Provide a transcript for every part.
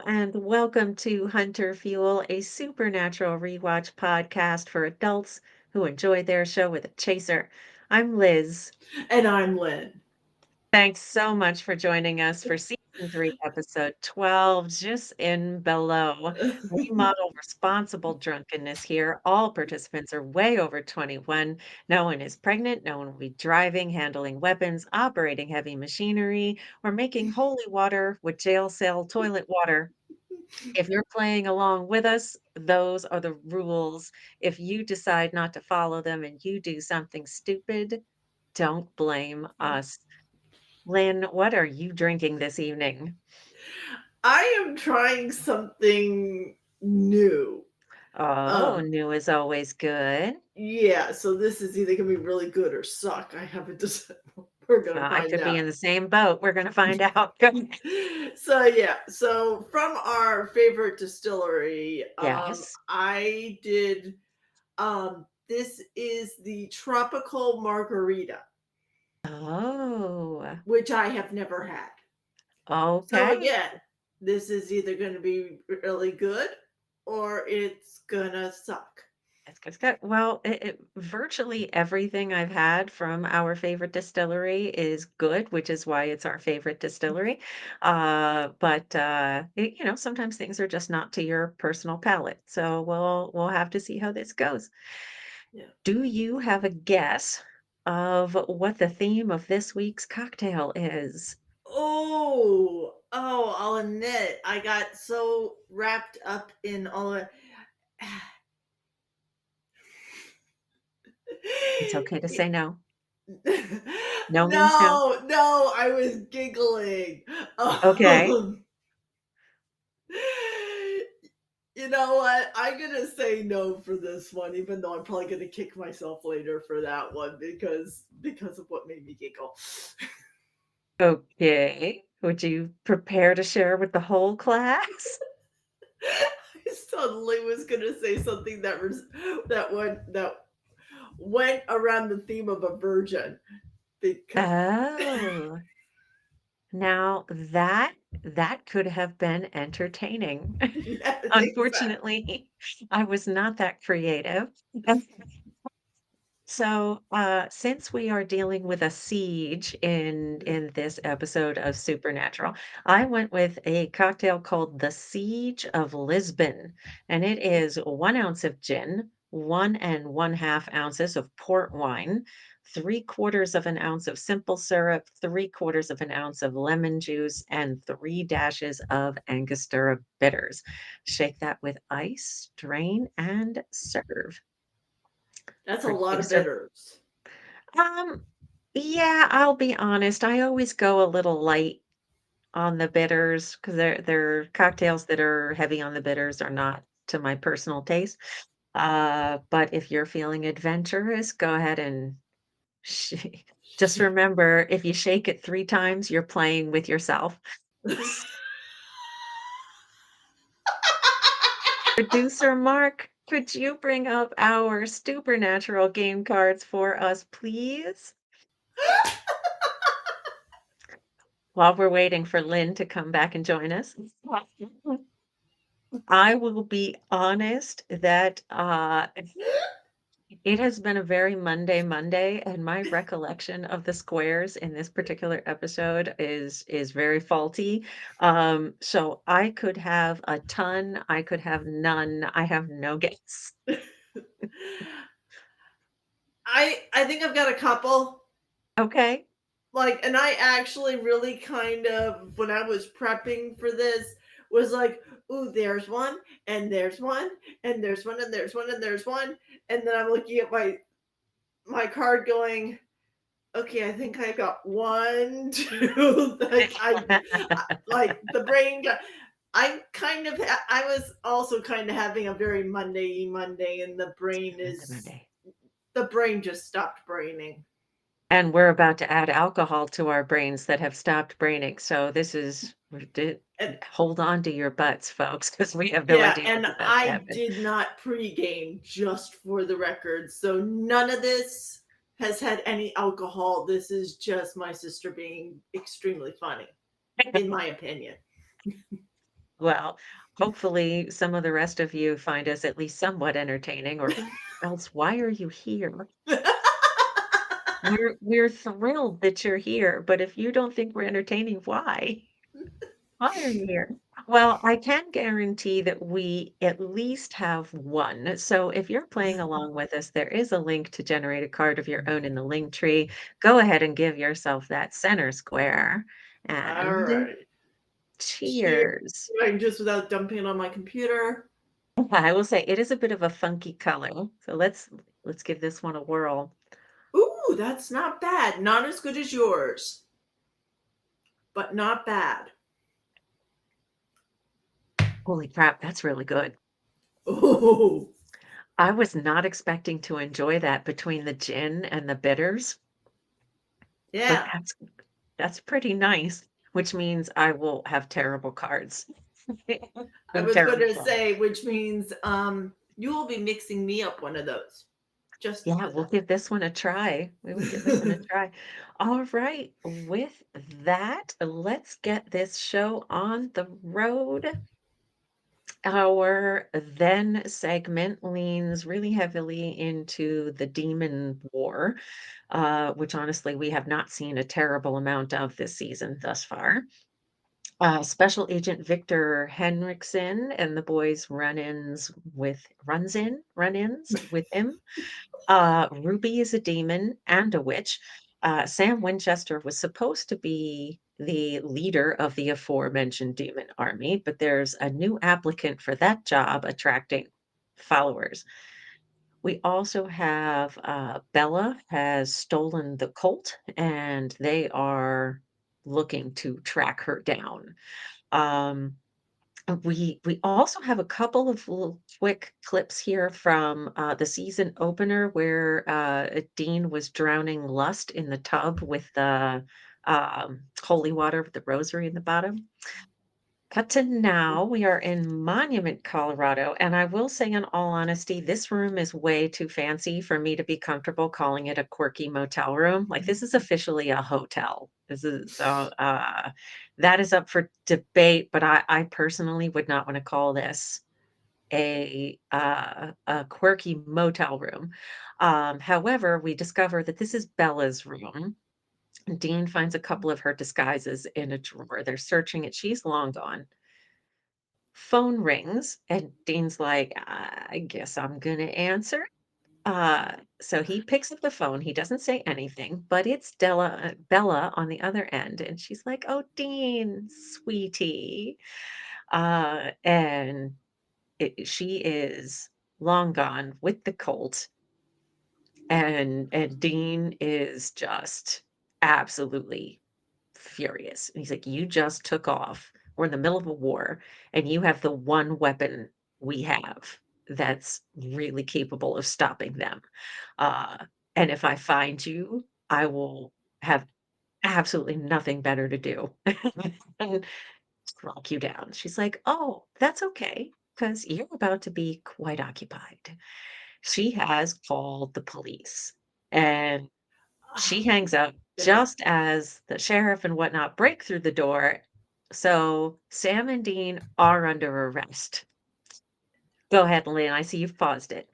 and welcome to Hunter Fuel, a supernatural rewatch podcast for adults who enjoy their show with a chaser. I'm Liz. And I'm Lynn. Thanks so much for joining us for season 3, episode 12, Just in Bello. We model responsible drunkenness here. All participants are way over 21. No one is pregnant. No one will be driving, handling weapons, operating heavy machinery, or making holy water with jail cell toilet water. If you're playing along with us, those are the rules. If you decide not to follow them and you do something stupid, don't blame us. Lynn, what are you drinking this evening? I am trying something new. Oh, Um, new is always good. yeah, so this is either gonna be really good or suck. I haven't decided. We're gonna I find could be out. in the same boat. We're going to find out. Good. So yeah, so from our favorite distillery, Yes. I did this is the tropical margarita, Oh, which I have never had. So okay. again, this is either going to be really good or it's gonna suck. That's good. It's good. Well, virtually everything I've had from our favorite distillery is good, which is why it's our favorite distillery. But sometimes things are just not to your personal palate. So we'll have to see how this goes. Yeah. Do you have a guess of what the theme of this week's cocktail is? I'll admit, I got so wrapped up in all of It's okay to say no. No means no. no, I was giggling. Okay. Um, you know what? I'm gonna say no for this one, even though I'm probably gonna kick myself later for that one because of what made me giggle. Okay. Would you prepare to share with the whole class? I suddenly was gonna say something that went around the theme of a virgin because Oh, now that could have been entertaining. yeah, exactly. Unfortunately, I was not that creative. So, since we are dealing with a siege in this episode of Supernatural, I went with a cocktail called the Siege of Lisbon, and it is 1 ounce of gin, 1 and 1/2 ounces of port wine, 3/4 of an ounce of simple syrup, 3/4 of an ounce of lemon juice, and 3 dashes of Angostura bitters. Shake that with ice, drain, and serve. That's a lot of Producer bitters. um, yeah, I'll be honest, I always go a little light on the bitters because they're cocktails that are heavy on the bitters are not to my personal taste. But if you're feeling adventurous, go ahead and sh just remember, if you shake it 3 times, you're playing with yourself. Producer Mark, could you bring up our supernatural game cards for us, please? While we're waiting for Lynn to come back and join us. I will be honest that, it has been a very Monday, and my recollection of the squares in this particular episode is very faulty. So I could have a ton, I could have none, I have no guess. I think I've got a couple. Okay. Like, and I actually really kind of, when I was prepping for this, was like, ooh, there's one, and there's one, and there's one, and there's one, and there's one. And then I'm looking at my card going, okay, I think I got one, two. Like like the brain got. I was also kind of having a very Monday, and Monday. the brain just stopped braining. And we're about to add alcohol to our brains that have stopped braining, so this is we did And hold on to your butts, folks, because we have no yeah, idea and what's about to I happen. did not pregame, just for the record. So none of this has had any alcohol. This is just my sister being extremely funny, in my opinion. Well, hopefully some of the rest of you find us at least somewhat entertaining, or else why are you here? We're thrilled that you're here, but if you don't think we're entertaining, why? Why are you here? Well, I can guarantee that we at least have one. So if you're playing along with us, there is a link to generate a card of your own in the link tree. Go ahead and give yourself that center square. All And right. Cheers. cheers. Right, just without dumping it on my computer. I will say it is a bit of a funky color. So let's give this one a whirl. Ooh, that's not bad. Not as good as yours, but not bad. Holy crap, that's really good. Oh, I was not expecting to enjoy that between the gin and the bitters, but yeah. that's pretty nice, which means I will have terrible cards. I I'm was going terrible to cards. say, which means you will be mixing me up one of those. Just Yeah, for we'll that. give this one a try. We will give this one a try. All right. With that, let's get this show on the road. Our then segment leans really heavily into the demon war, which honestly we have not seen a terrible amount of this season thus far. Special Agent Victor Henriksen and the boys run-ins with him. Ruby is a demon and a witch. Sam Winchester was supposed to be the leader of the aforementioned demon army, but there's a new applicant for that job attracting followers. We also have Bella has stolen the cult, and they are looking to track her down. Um, we also have a couple of little quick clips here from, the season opener where, Dean was drowning Lust in the tub with the, holy water with the rosary in the bottom. Cut to now, we are in Monument, Colorado, and I will say in all honesty, this room is way too fancy for me to be comfortable calling it a quirky motel room. Like, this is officially a hotel. This is so, that is up for debate, but I personally would not wanna call this a quirky motel room. However, we discover that this is Bella's room. Dean finds a couple of her disguises in a drawer. They're searching it. She's long gone. Phone rings, and Dean's like, "I guess I'm gonna answer." So he picks up the phone, he doesn't say anything, but it's Bella on the other end, and she's like, "Oh, Dean, sweetie." And she is long gone with the colt, and Dean is just absolutely furious. And he's like, "You just took off. We're in the middle of a war, and you have the one weapon we have that's really capable of stopping them. Uh, and if I find you, I will have absolutely nothing better to do than lock you down." She's like, "Oh, that's okay, because you're about to be quite occupied." She has called the police, and she Oh, hangs up goodness. just as the sheriff and whatnot break through the door. So Sam and Dean are under arrest. Go ahead, Lynn. I see you've paused it.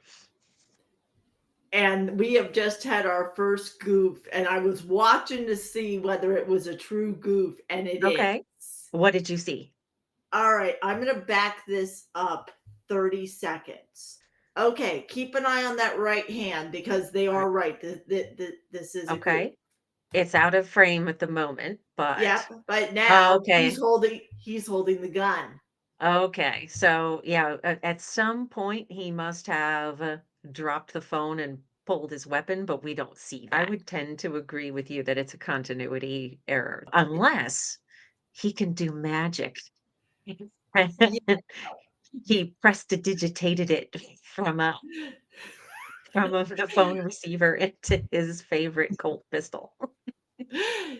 And we have just had our first goof, and I was watching to see whether it was a true goof, and it Okay. is. What did you see? All right, I'm going to back this up 30 seconds. Okay, keep an eye on that right hand because they Alright. are right. This is a goof. Okay. It's out of frame at the moment, but Yep, but now okay. he's holding the gun. Okay. So, yeah, at some point he must have dropped the phone and pulled his weapon, but we don't see that. I would tend to agree with you that it's a continuity error, unless he can do magic. Yeah. He prestidigitated it from the phone receiver into his favorite Colt pistol.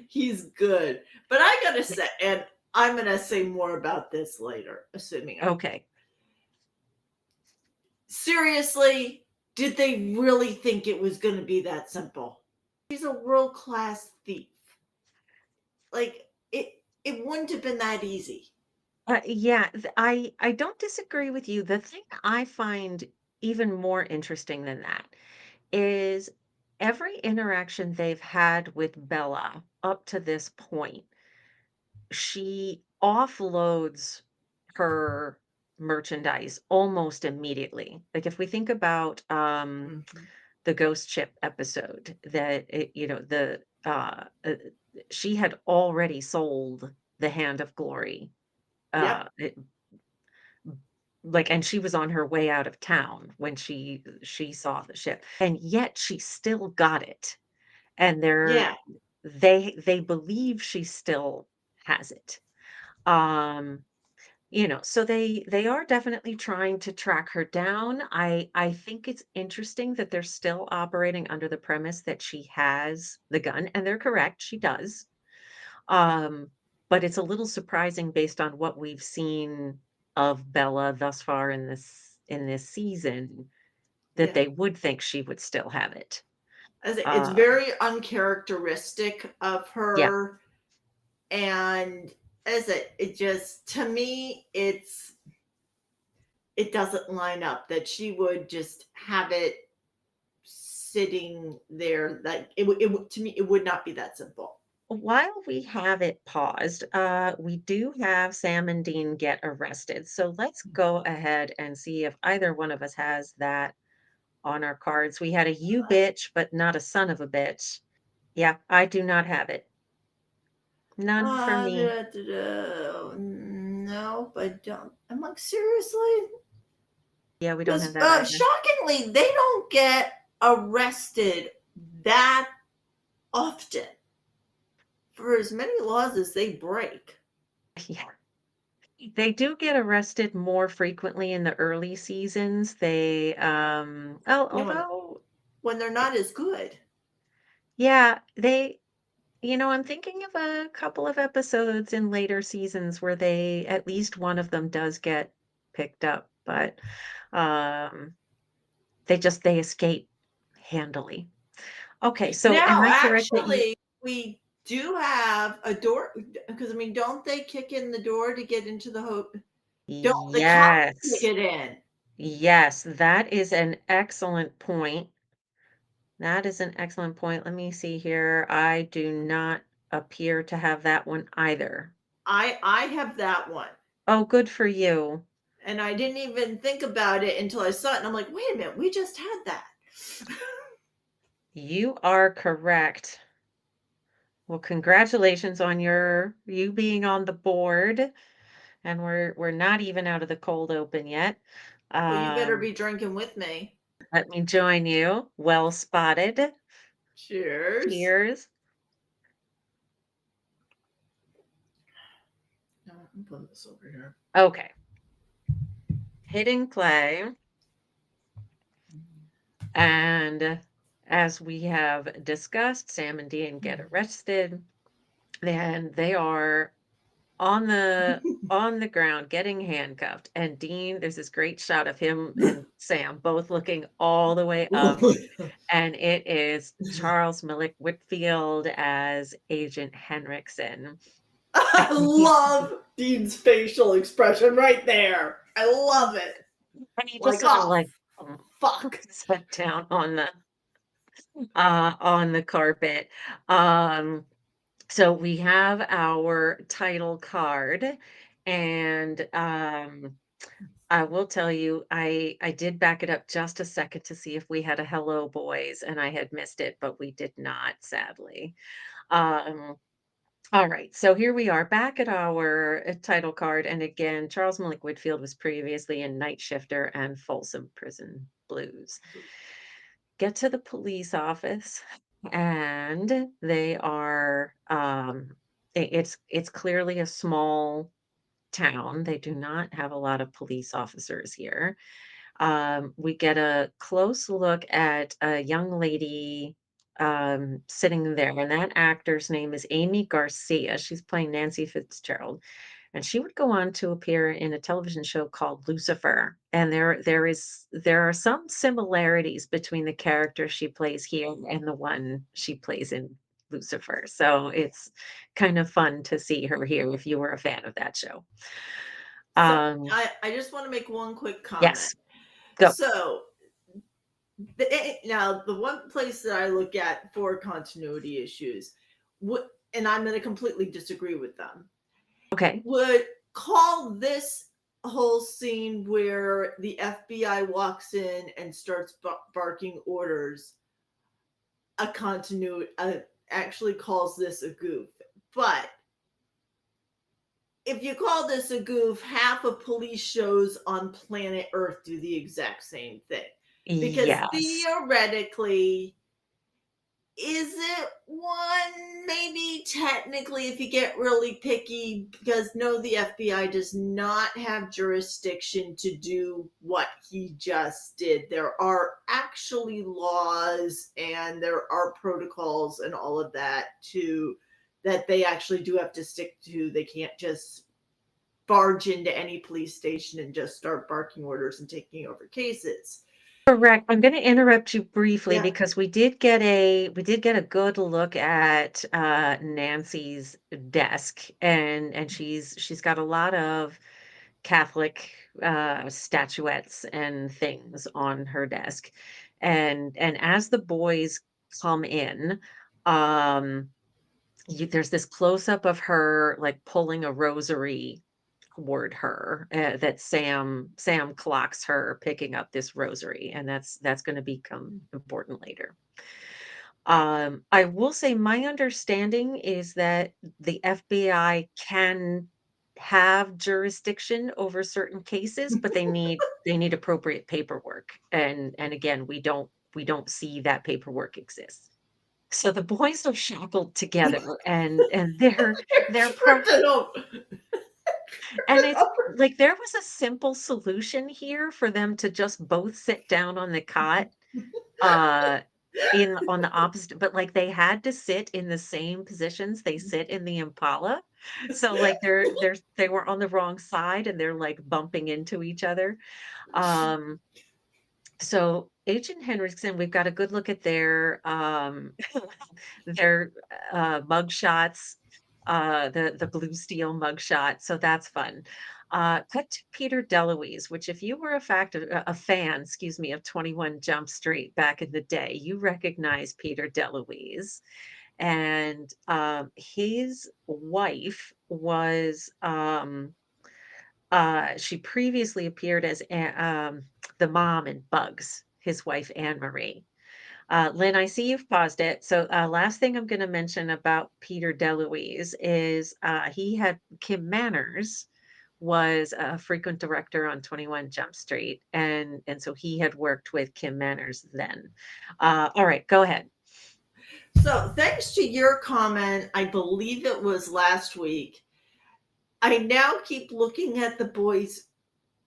He's good. But I got to say, and I'm going to say more about this later, assuming I Okay. seriously, did they really think it was going to be that simple? He's a world class thief. Like it wouldn't have been that easy. Yeah, I don't disagree with you. The thing I find even more interesting than that is every interaction they've had with Bella up to this point, she offloads her merchandise almost immediately. Like if we think about Mhm. the ghost ship episode that she had already sold the Hand of Glory. Yep. It, like, and she was on her way out of town when she saw the ship, and yet she still got it, and Yeah. they believe she still has it. Um, so they are definitely trying to track her down. I think it's interesting that they're still operating under the premise that she has the gun, and they're correct, she does. Um, but it's a little surprising based on what we've seen of Bella thus far in this season that Yeah. they would think she would still have it. As it's Uh, very uncharacteristic of yeah. her, and as it just to me, it doesn't line up that she would just have it sitting there, like, it would to me, it would not be that simple. While we have it paused, we do have Sam and Dean get arrested. So let's go ahead and see if either one of us has that on our cards. We had a you bitch, but not a son of a bitch. Yeah, I do not have it. None for me. No, I don't. I'm like, seriously? Yeah, we don't have Because that either. shockingly, they don't get arrested that often for as many laws as they break. Yeah. They do get arrested more frequently in the early seasons. You know, although, when they're not as good. yeah, I'm thinking of a couple of episodes in later seasons where at least one of them does get picked up, but um, they escape handily. Okay, so am Now, I correct that you? actually, we do have a door because I mean, don't they kick in the door to get into the don't the cops kick Yes, it in? yes, that is an excellent point. That is an excellent point. Let me see here. I do not appear to have that one either. I have that one. Oh, good for you. And I didn't even think about it until I saw it, and I'm like, "Wait a minute, we just had that." You are correct. Well, congratulations on you being on the board, and we're not even out of the cold open yet. Well, you better Um, be drinking with me. Let me join you. Well spotted. Cheers. Cheers. No, I'm putting this over here. Okay. Hitting play. And as we have discussed, Sam and Dean get arrested. Then they are on the ground getting handcuffed, and Dean, there's this great shot of him and Sam both looking all the way Oh up, my and it is Charles Millick Whitfield as Agent Henriksen. I love Dean's facial expression right there. I love it. And he just Like, sort of oh, like fuck. sat down on the carpet. Um, so we have our title card, and I will tell you, I did back it up just a second to see if we had a "Hello, boys," and I had missed it, but we did not, sadly. Um, alright, so here we are back at our, title card, and again, Charles Malik Whitfield was previously in Night Shifter and Folsom Prison Blues. Get to the police office, and they are, it's clearly a small town. They do not have a lot of police officers here. We get a close look at a young lady sitting there, and that actor's name is Amy Garcia. She's playing Nancy Fitzgerald, and she would go on to appear in a television show called Lucifer. And there are some similarities between the character she plays here and the one she plays in Lucifer. So it's kind of fun to see her here if you were a fan of that show. So Um, I just want to make one quick comment. yes, go. So now the one place that I look at for continuity issues, would and I'm going to completely disagree with them, Okay. would call this whole scene where the FBI walks in and starts barking orders a continuity. Actually calls this a goof, but if you call this a goof, half of police shows on planet Earth do the exact same thing. Because Yes. theoretically, is it one? Maybe technically, if you get really picky, because no, the FBI does not have jurisdiction to do what he just did. There are actually laws and there are protocols and all of that to that they actually do have to stick to. They can't just barge into any police station and just start barking orders and taking over cases. Correct. I'm gonna interrupt you briefly Yeah. because we did get a good look at, Nancy's desk, and she's got a lot of Catholic, statuettes and things on her desk, and as the boys come in, um, there's this close up of her like pulling a rosary toward her that Sam clocks her picking up this rosary, and that's going to become important later. I will say my understanding is that the FBI can have jurisdiction over certain cases, but they need appropriate paperwork, and again we don't see that paperwork exists. So the boys are shackled together and they're Tripping over. and Tripping it's over. like there was a simple solution here for them to just both sit down on the cot, uh, in on the opposite but, like, they had to sit in the same positions they sit in the Impala. So, like, they were on the wrong side and they're, like, bumping into each other. Um, so Agent Henriksen, we've got a good look at their, mug shots, the blue steel mug shot, so that's fun. Cut to Peter DeLuise, which if you were a fan, excuse me, of 21 Jump Street back in the day, you recognize Peter DeLuise. And, his wife was, she previously appeared as the mom in Bugs, his wife, Anne Marie. Lynn, I see you've paused it. So, last thing I'm going to mention about Peter DeLuise is he had Kim Manners was a frequent director on 21 Jump Street, and so he had worked with Kim Manners then. All right, go ahead. So, thanks to your comment, I believe it was last week, I now keep looking at the boys'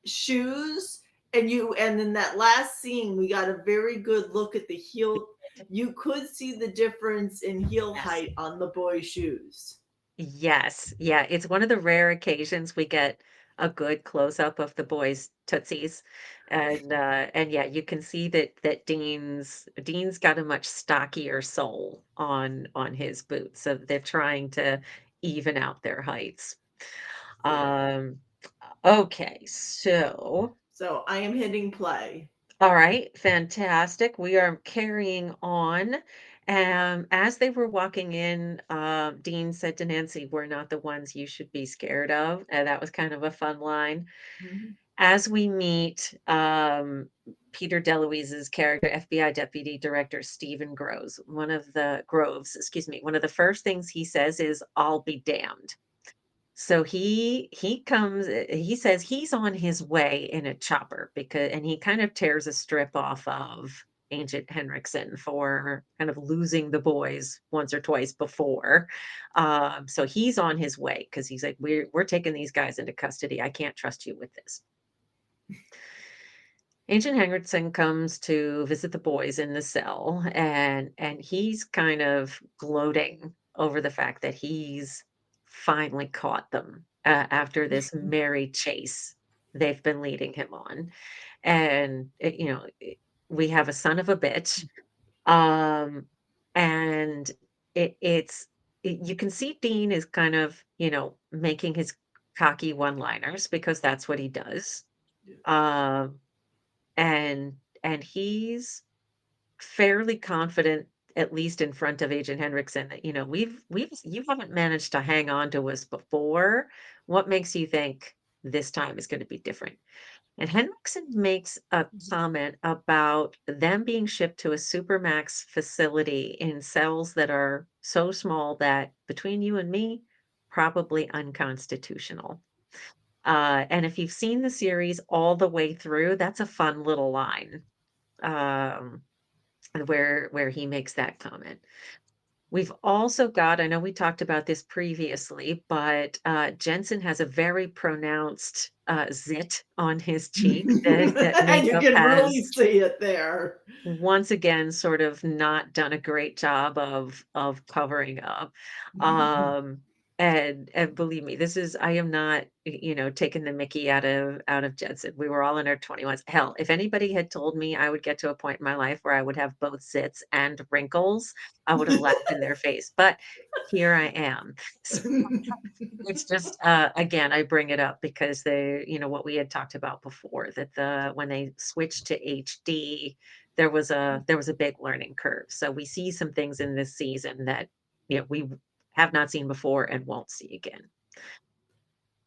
shoes and in that last scene we got a very good look at the heel. You could see the difference in heel Yes. height on the boys' shoes. Yes, yeah, it's one of the rare occasions we get a good close up of the boys' tootsies, and yeah, you can see that Dean's got a much stockier sole on his boots, so they're trying to even out their heights. Yeah. Um, okay, so So I am hitting play. all right, fantastic. We are carrying on. As they were walking in, Dean said to Nancy, "We're not the ones you should be scared of." And that was kind of a fun line. Mhm. As we meet Peter DeLuise's character, FBI Deputy Director Stephen Groves, excuse me, one of the first things he says is, "I'll be damned." So he says he's on his way in a chopper because and he kind of tears a strip off of Agent Henriksen for kind of losing the boys once or twice before. So he's on his way because he's like, we're taking these guys into custody. I can't trust you with this. Agent Henriksen comes to visit the boys in the cell, and he's kind of gloating over the fact that he's finally caught them after this merry chase they've been leading him on. And we have a son of a bitch, um, and you can see Dean is kind of making his cocky one-liners because that's what he does. Yeah. Um, and he's fairly confident, at least in front of Agent Henriksen, that, "We've you haven't managed to hang on to us before. What makes you think this time is gonna be different?" And Henriksen makes a Mhm. comment about them being shipped to a supermax facility in cells that are so small that, between you and me, probably unconstitutional. And if you've seen the series all the way through, that's a fun little line, um, where he makes that comment. We've also got, I know we talked about this previously, but Jensen has a very pronounced zit on his cheek that And you makeup can really has see it there. once again sort of not done a great job of covering up. Um, and believe me, this is, I am not, taking the Mickey out of Jensen. We were all in our 21s. Hell, if anybody had told me I would get to a point in my life where I would have both zits and wrinkles, I would have laughed in their face. But here I am. It's just, again, I bring it up because what we had talked about before, that when they switched to HD, there was a big learning curve. So we see some things in this season that, we have not seen before and won't see again.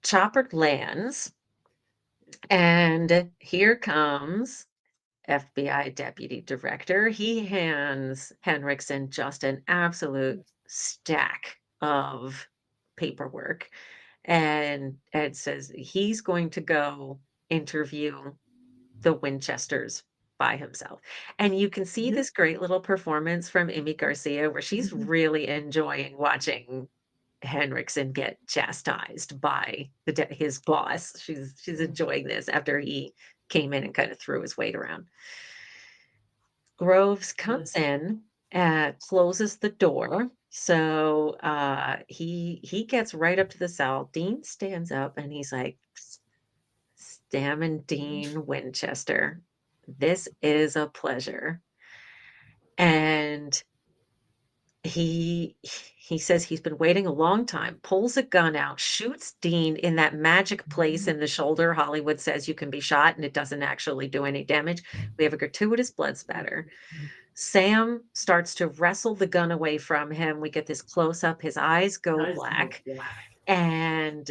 Chopper lands, and here comes FBI deputy director. He hands Henriksen just an absolute stack of paperwork and says he's going to go interview the Winchesters by himself. And you can see Yeah. this great little performance from Amy Garcia where she's really enjoying watching Henriksen get chastised by his boss. She's enjoying this after he came in and kind of threw his weight around. Groves Yeah. comes in, closes the door. So he gets right up to the cell. Dean stands up and he's like, Stam and Dean Winchester, this is a pleasure. And he says he's been waiting a long time, pulls a gun out, shoots Dean in that magic place in the shoulder. Hollywood says you can be shot and it doesn't actually do any damage. We have a gratuitous blood spatter. Sam starts to wrestle the gun away from him. We get this close up. His eyes go Eyes go black. black. And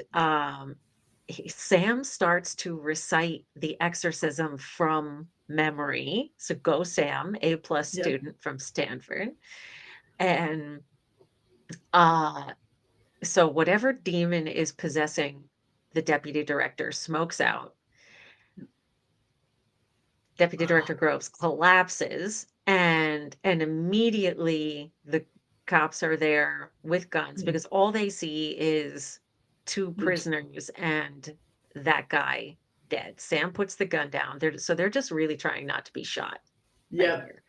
Sam starts to recite the exorcism from memory. So go, Sam, A plus Yeah. student from Stanford. And uh, so whatever demon is possessing the deputy director smokes out. Deputy Ah, Director Groves collapses, and immediately the cops are there with guns yeah. because all they see is 2 The t prisoners and that guy dead. Sam puts the gun down. They're just really trying not to be shot right Yep. here.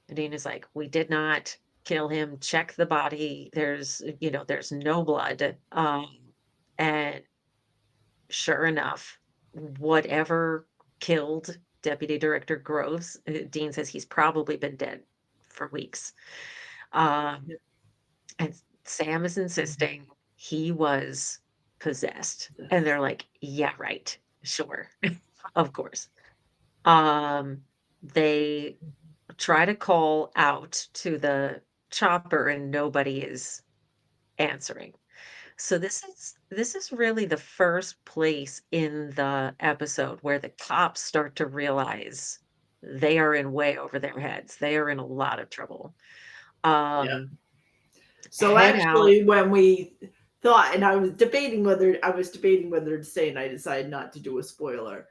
And Dean is like, "We did not kill him. Check the body. There's no blood." And sure enough, whatever killed Deputy Director Groves, Dean says he's probably been dead for weeks. Um, Yep. and Sam is insisting he was possessed. And Yes. they're like, yeah, right. Sure. Of course. Um, they try to call out to the chopper and nobody is answering. So this is really the first place in the episode where the cops start to realize they are in way over their heads. They are in a lot of trouble. Yeah. Um, So head out. actually, when we thought, and I was debating whether to say, and I decided not to do a spoiler,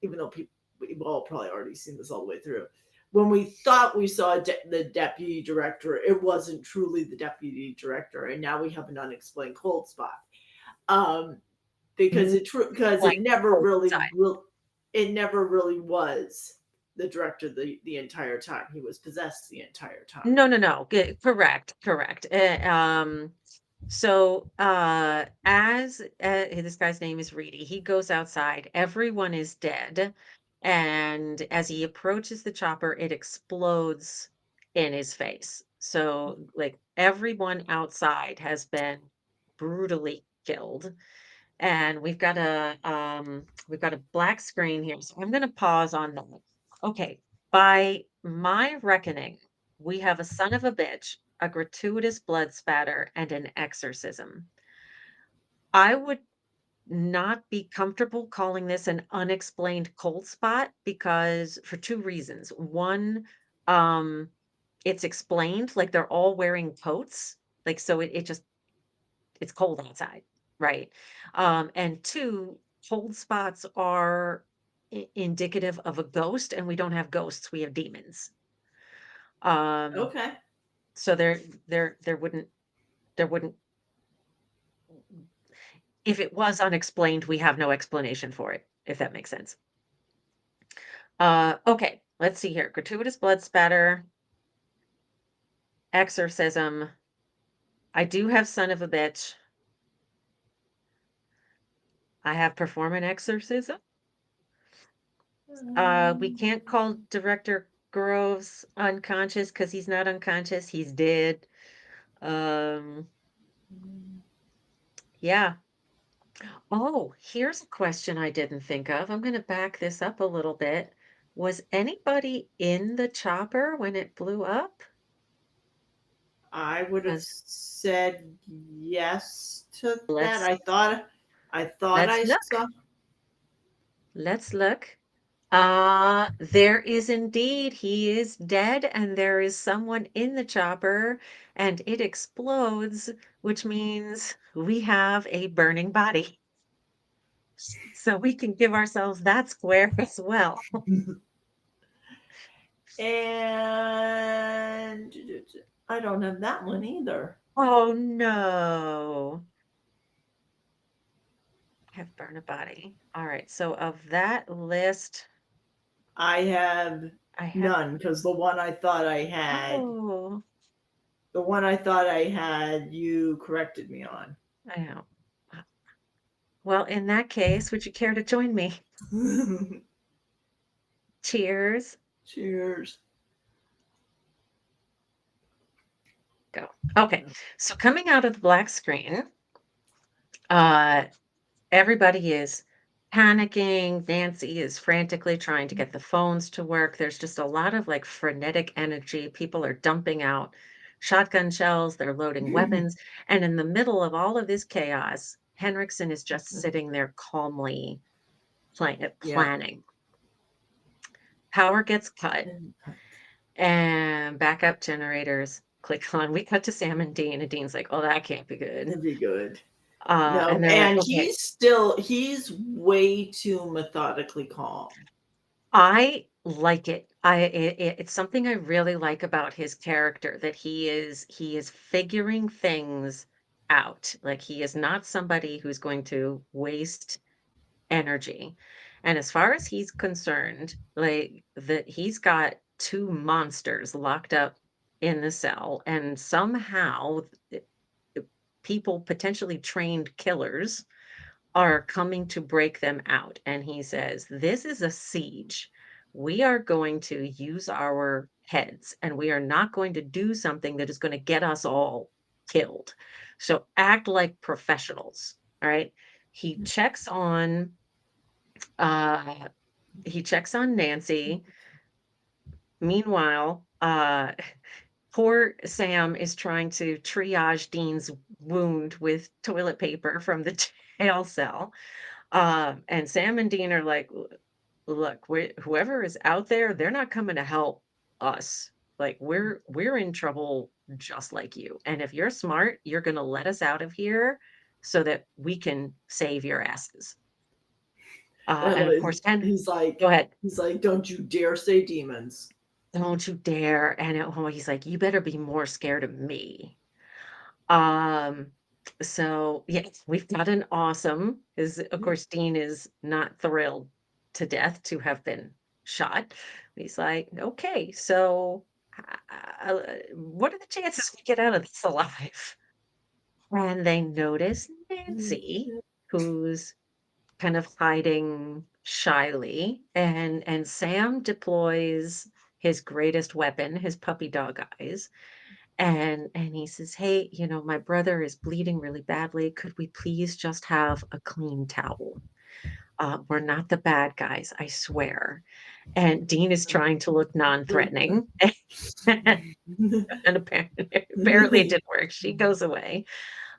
even though people we've all probably already seen this all the way through. When we thought we saw the deputy director, it wasn't truly the deputy director, and now we have an unexplained cold spot. Um, because n- it like never really coincide. will it never really was the director the entire time. He was possessed the entire time. No, no, no. Correct, correct. So, as this guy's name is Reedy, he goes outside. Everyone is dead, and as he approaches the chopper, it explodes in his face. So, like everyone outside has been brutally killed, and we've got a black screen here, so I'm gonna pause on that. Okay, by my reckoning, we have a son of a bitch, a gratuitous blood spatter, and an exorcism. I would not be comfortable calling this an unexplained cold spot because for 2 reasons. One, um, it's explained, like, they're all wearing coats, like, so it just it's cold outside, right? And 2, cold spots are indicative of a ghost, and we don't have ghosts, we have demons. Um, Okay. so there wouldn't if it was unexplained, we have no explanation for it, if that makes sense. Okay, let's see here. Gratuitous blood spatter, exorcism. I do have son of a bitch. I have perform an exorcism. We can't call Director Groves unconscious because he's not unconscious. He's dead. Um, yeah. Oh, here's a question I didn't think of. I'm going to back this up a little bit. Was anybody in the chopper when it blew up? I would have 'Cause said yes to that. let's I thought let's I look. saw. Let's look. There is indeed. He is dead, and there is someone in the chopper, and it explodes, which means we have a burning body. So we can give ourselves that square as well. And I don't have that one either. Oh no. Have burn a body. All right. So of that list, I have I have none because oh, the one I thought I had, you corrected me on. I know. Well, in that case, would you care to join me? Cheers. Cheers. Go. Okay. So coming out of the black screen, uh everybody is panicking. Nancy is frantically trying to get the phones to work. There's just a lot of like frenetic energy. People are dumping out shotgun shells, they're loading weapons. And in the middle of all of this chaos, Henriksen is just sitting there calmly Yeah. planning. Power gets cut and backup generators click on. We cut to Sam and Dean, and Dean's like, oh, that can't be good. That'd be good. No, And they're like, and okay, he's way too methodically calm. I like it. It's something I really like about his character that he is figuring things out. Like he is not somebody who's going to waste energy. And as far as he's concerned, like that he's got two monsters locked up in the cell and somehow people potentially trained killers are coming to break them out. And he says, this is a siege. We are going to use our heads and we are not going to do something that is going to get us all killed. So act like professionals. All right. He checks on uh he checks on Nancy. Meanwhile, poor Sam is trying to triage Dean's wound with toilet paper from the jail cell. And Sam and Dean are like, Look, whoever is out there, they're not coming to help us. Like we're in trouble just like you. And if you're smart, you're gonna let us out of here so that we can save your asses." And Well, of course, Hen he's go like, ahead. don't you dare say demons. Don't you dare. And he's like, you better be more scared of me. Um, so yes, we've got an awesome is of course Dean is not thrilled to death to have been shot. He's like, okay, so what are the chances we get out of this alive? And they notice Nancy, who's kind of hiding shyly, and Sam deploys his greatest weapon, his puppy dog eyes, And he says, "Hey, my brother is bleeding really badly. Could we please just have a clean towel? We're not the bad guys, I swear." And Dean is trying to look non-threatening, and apparently it didn't work. She goes away.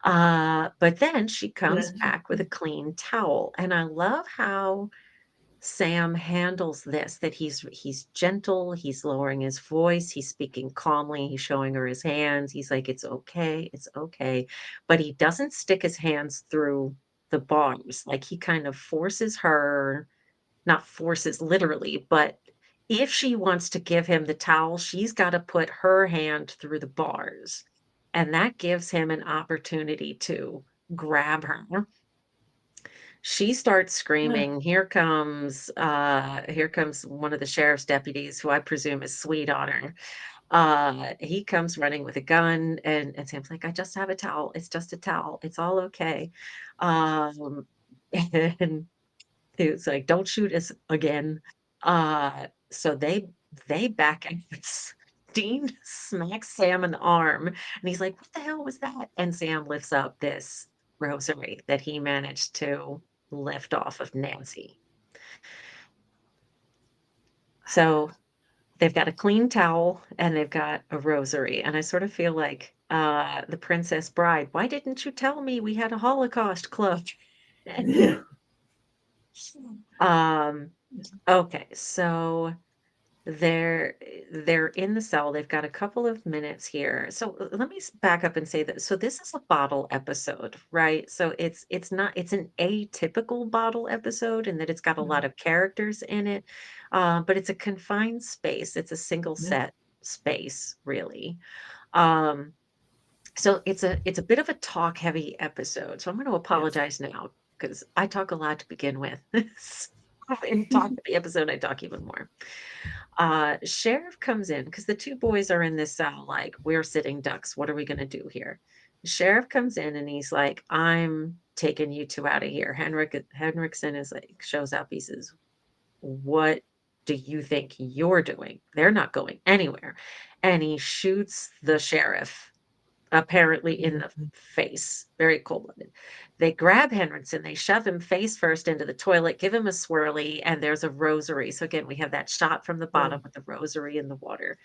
But then she comes back with a clean towel, and I love how Sam handles this, that he's gentle, he's lowering his voice, he's speaking calmly, he's showing her his hands. He's like, it's okay." But he doesn't stick his hands through the bars. Like he kind of forces her, not forces literally, but if she wants to give him the towel, she's got to put her hand through the bars. And that gives him an opportunity to grab her. She starts screaming, here comes one of the sheriff's deputies, who I presume is sweet on her. He comes running with a gun, and Sam's like, "I just have a towel. It's just a towel. It's all okay." Um, and it's like, "Don't shoot us again." So they back out. Dean smacks Sam in the arm, and he's like, "What the hell was that?" And Sam lifts up this rosary that he managed to lift off of Nancy. So they've got a clean towel and they've got a rosary. And I sort of feel like the Princess Bride. Why didn't you tell me we had a Holocaust club? Yeah. um, okay, so they're in the cell. They've got a couple of minutes here. So let me back up and say that. So this is a bottle episode, right? So it's an atypical bottle episode in that it's got a lot Mhm. of characters in it, but it's a confined space. It's a single Yeah. set space, really. Um, so it's a bit of a talk heavy episode. So I'm going to Yes. apologize now because I talk a lot to begin with. In talk heavy episode, I talk even more. Sheriff comes in because the two boys are in this cell, like, we're sitting ducks. What are we going to do here? The sheriff comes in and he's like, "I'm taking you two out of here." Henriksen is like, shows up. He says, "What do you think you're doing? They're not going anywhere." And he shoots the sheriff apparently in the Mhm. face, very cold-blooded. They grab Henriksen, they shove him face first into the toilet, give him a swirly, and there's a rosary. So again, we have that shot from the Yeah. bottom with the rosary in the water.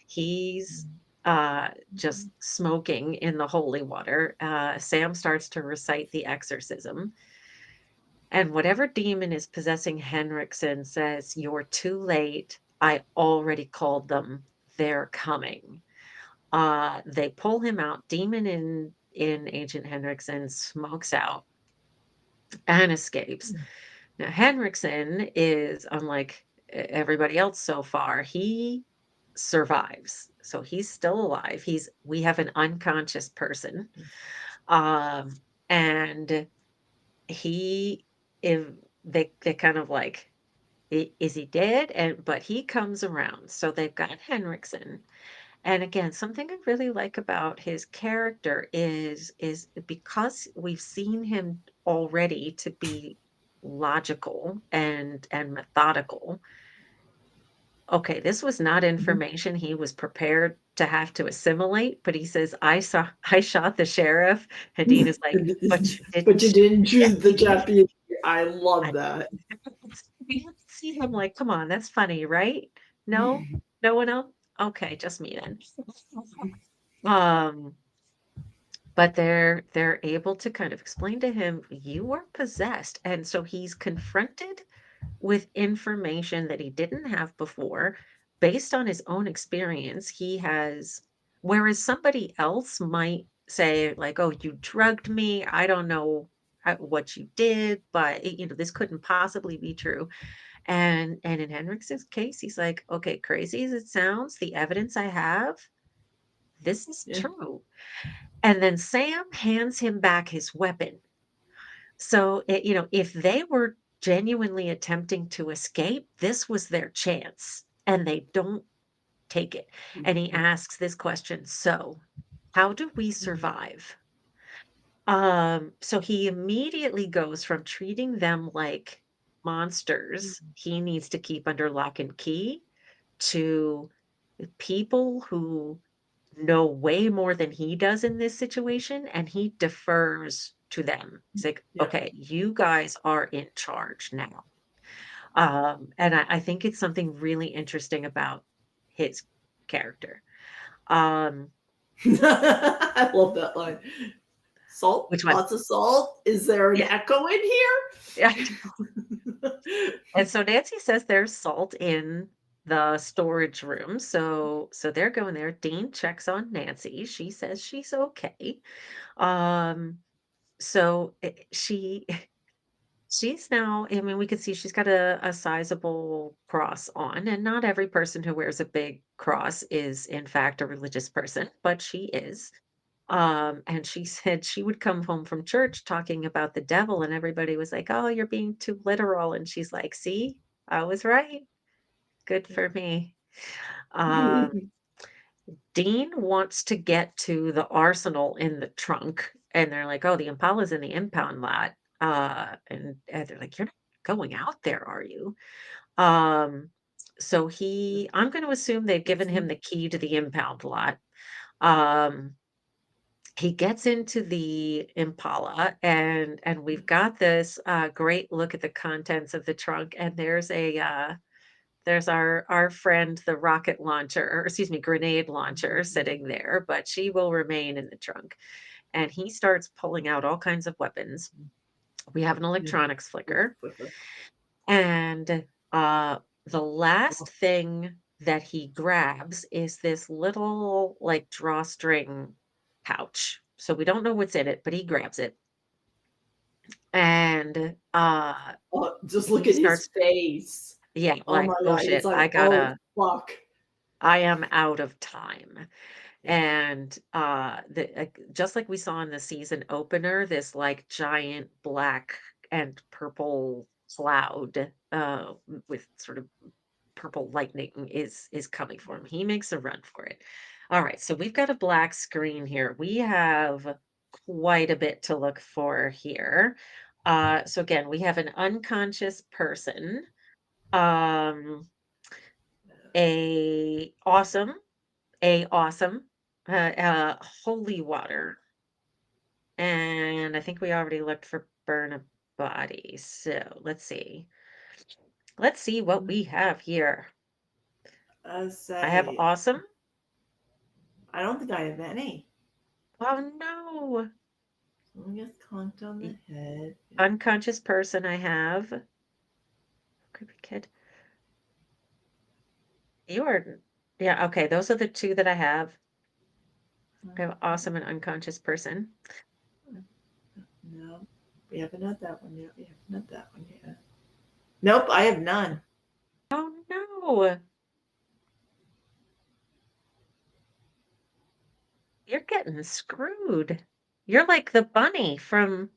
He's Mhm. just smoking in the holy water. Sam starts to recite the exorcism, and whatever demon is possessing Henriksen says, "You're too late. I already called them. They're coming." They pull him out. Demon in Agent Henriksen smokes out and escapes. Now Henriksen is unlike everybody else so far. He survives, so he's still alive. He's We have an unconscious person, um, and he if they kind of like, Is he dead?" And but he comes around. So they've got Henriksen. And again, something I really like about his character is because we've seen him already to be logical and methodical. Okay, this was not Mhm. information he was prepared to have to assimilate, but he says, I shot the sheriff." And Dean is like, "But you But didn't you shoot didn't the choose the deputy." Japanese. I love I that. We have to see him like, "Come on, that's funny, right? No? No one else? Okay, just me then." Um But they're able to kind of explain to him, "You were possessed." And so he's confronted with information that he didn't have before. Based on his own experience, he has, whereas somebody else might say like, "Oh, you drugged me. I don't know what you did, but this couldn't possibly be true." And in Henrik's case, he's like, "Okay, crazy as it sounds, the evidence I have, this is Yeah. true." And then Sam hands him back his weapon. So, if they were genuinely attempting to escape, this was their chance, and they don't take it. And he asks this question, "So, how do we survive?" So he immediately goes from treating them like monsters he needs to keep under lock and key to people who know way more than he does in this situation, and he defers to them. He's like, Yeah. "Okay, you guys are in charge now." And I think it's something really interesting about his character. Um, I love that line. Salt? which one? Lots of salt? Is there an Yeah, echo in here? yeah. And so Nancy says there's salt in the storage room. So they're going there. Dean checks on Nancy. She says she's okay. Um, so she's now, I mean, we could see she's got a sizable cross on, and not every person who wears a big cross is in fact a religious person, but she is. And she said she would come home from church talking about the devil, and everybody was like, "Oh, you're being too literal." And she's like, "See, I was right. Good for me." Um, Dean wants to get to the arsenal in the trunk, and they're like, "Oh, the Impala's in the impound lot." And they're like, "You're not going out there, are you?" Um, so I'm going to assume they've given him the key to the impound lot. Um, he gets into the Impala, and we've got this great look at the contents of the trunk, and there's our friend, the rocket launcher, or excuse me, grenade launcher sitting there, but she will remain in the trunk. And he starts pulling out all kinds of weapons. We have an electronics flicker, and the last thing that he grabs is this little like drawstring pouch. So we don't know what's in it, but he grabs it. And Oh, just look he at his starts, face. yeah, Oh my like, "Oh god, he's shit, like, "Oh, fuck." I am out of time." Yeah. And, just like we saw in the season opener, this, like, giant black and purple cloud, with sort of purple lightning is coming for him. He makes a run for it. Alright, so we've got a black screen here. We have quite a bit to look for here. So again, we have an unconscious person, um, a awesome awesome, holy water, and I think we already looked for burn a body, so let's see what we have here. I I have say, awesome. I don't think I have any. Oh, no. Someone gets conked on the Y head. Unconscious person I have. Creepy kid. You are Yeah, okay, those are the 2 that I have. I have awesome and unconscious person. No, we haven't had that one yet. We haven't had that one yet. Nope, I have none. Oh, no. You're getting screwed. You're like the bunny from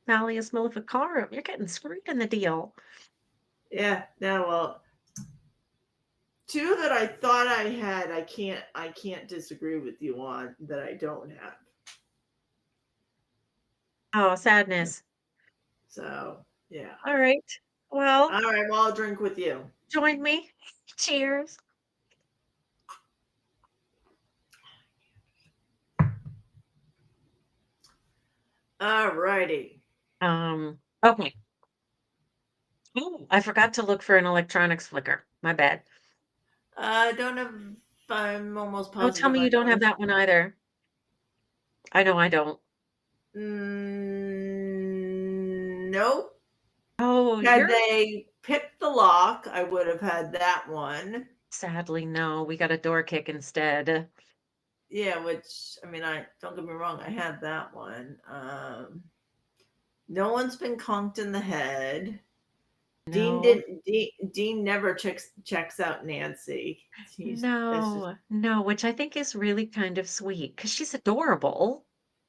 Malleus Maleficarum. You're getting screwed in the deal. Yeah, no, well, two that I thought I had, I can't disagree with you on that I don't have. Oh, sadness. So yeah. All right. Well, All right, well, I'll drink with you. join me. Cheers. All righty. Okay. Oh, I forgot to look for an electronics flicker. My bad. I don't have. I'm almost Don't tell positive me I you don't don't have have. that one either. I know I don't. Nope. Oh, Had you're they picked the lock, I would have had that one. sadly no. We got a door kick instead. Yeah, which I mean, I don't get me wrong, I had that one. No one's been conked in the head. Dean No. didn't. Dean never checks out Nancy. He's that's just No. No, which I think is really kind of sweet because she's adorable,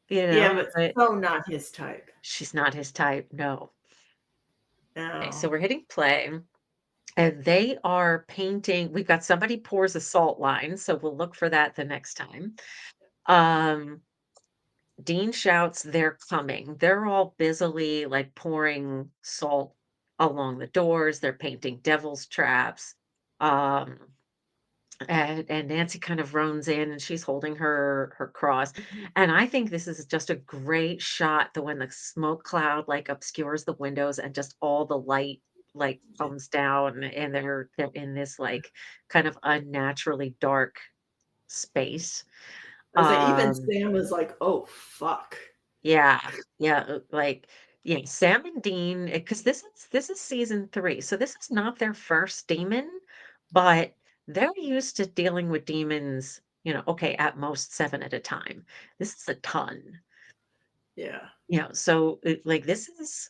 yeah, but but so not his type. she's not his type. No. Okay, so No. we're hitting play. And they are painting, we've got somebody pours a salt line, so we'll look for that the next time. Um, Dean shouts, "They're coming." They're all busily like pouring salt along the doors. They're painting devil's traps. Um, and Nancy kind of runs in, and she's holding her cross, and I think this is just a great shot, the when the smoke cloud, like, obscures the windows and just all the light, like, Yeah. comes down, and they're in this, like, kind of unnaturally dark space. I say even Um, Sam was like, "Oh, fuck." yeah, yeah, like, yeah, Sam and Dean, because this is season 3, so this is not their first demon, but they're used to dealing with demons, okay, at most 7 at a time. This is a ton, Yeah. so, like, this is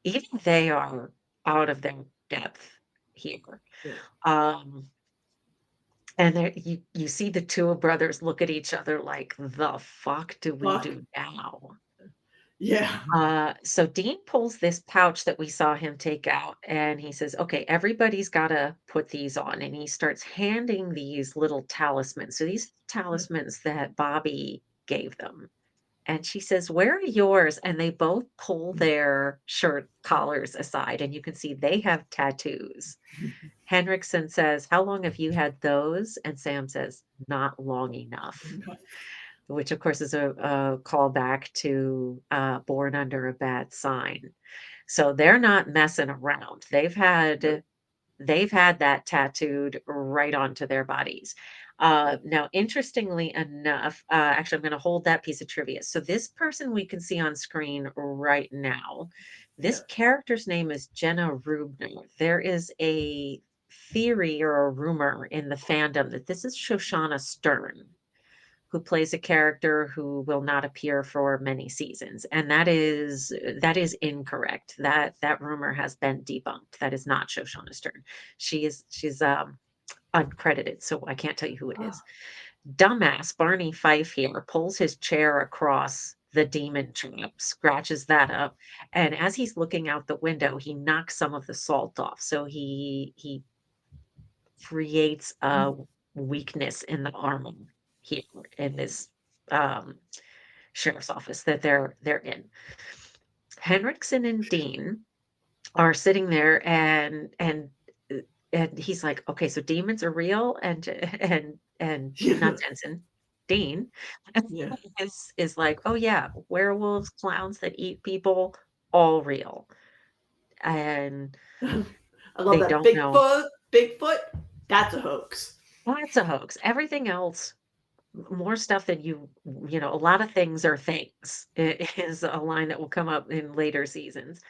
even they are out of their depth here. Yeah. Um, and there you see the 2 brothers look at each other like, "The fuck do we Fuck. do now?" Yeah. So Dean pulls this pouch that we saw him take out, and he says, "Okay, everybody's got to put these on." And he starts handing these little talismans. So these talismans that Bobby gave them. And she says, "Where are yours?" And they both pull their shirt collars aside, and you can see they have tattoos. Henriksen says, "How long have you had those?" And Sam says, "Not long enough." Which, of course, is a callback to, Born Under a Bad Sign. So they're not messing around. Nope. They've had that tattooed right onto their bodies. Yep. Now, interestingly enough, actually, I'm gonna hold that piece of trivia. So this person we can see on screen right now, this Yeah. character's name is Jenna Rubner. There is a theory or a rumor in the fandom that this is Shoshana Stern, who plays a character who will not appear for many seasons, and that is incorrect. That rumor has been debunked. That is not Shoshana Stern. She's uncredited, so I can't tell you who it Ah. is. Dumbass Barney Fife here pulls his chair across the demon trap, scratches that up, and as he's looking out the window, he knocks some of the salt off. So he creates a weakness in the armor here in this um, sheriff's office that they're in. Henriksen and Dean are sitting there, uh, and he's like, "Okay, so demons are real," and not Yeah. Jensen, Dean Yeah. is like, "Oh yeah, werewolves, clowns that eat people, all real," and I love they that don't know. Bigfoot. Bigfoot. That's a hoax. That's a hoax. Everything else, more stuff than a lot of things are things, is a line that will come up in later seasons.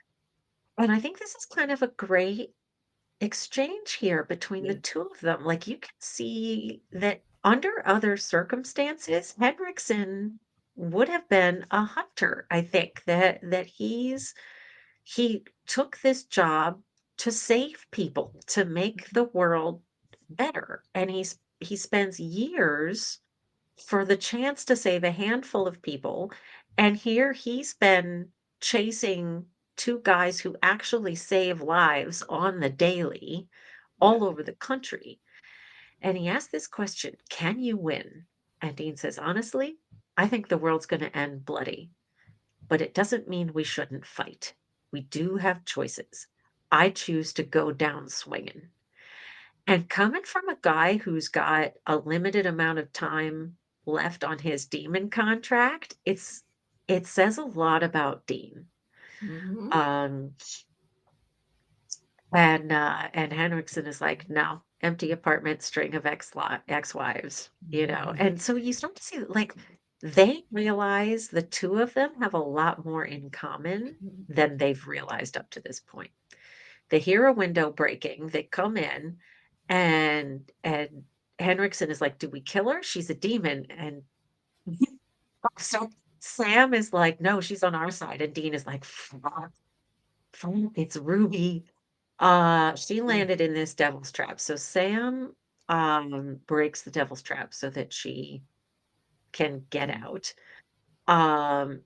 And I think this is kind of a great exchange here between the Yeah. 2 of them. Like, you can see that under other circumstances, Henriksen would have been a hunter. I think that he took this job to save people, to make the world better, and he spends years for the chance to save a handful of people, and here he's been chasing 2 guys who actually save lives on the daily Yeah. all over the country, and he asked this question, "Can you win?" And Dean says, "Honestly, I think the world's gonna end bloody, but it doesn't mean we shouldn't fight. We do have choices. I choose to go down swinging." And coming from a guy who's got a limited amount of time left on his demon contract, it says a lot about Dean. Mhm. Um, and Henriksen is like, "No, empty apartment, string of ex-wives," and so you start to see that, like, they realize the 2 of them have a lot more in common than they've realized up to this point. They hear a window breaking, they come in, and Henriksen is like, "Do we kill her? She's a demon," and so Sam is like, "No, she's on our side," and Dean is like, "Fuck, fuck, it's Ruby." She Yeah. landed in this devil's trap, so Sam, breaks the devil's trap so that she can get out.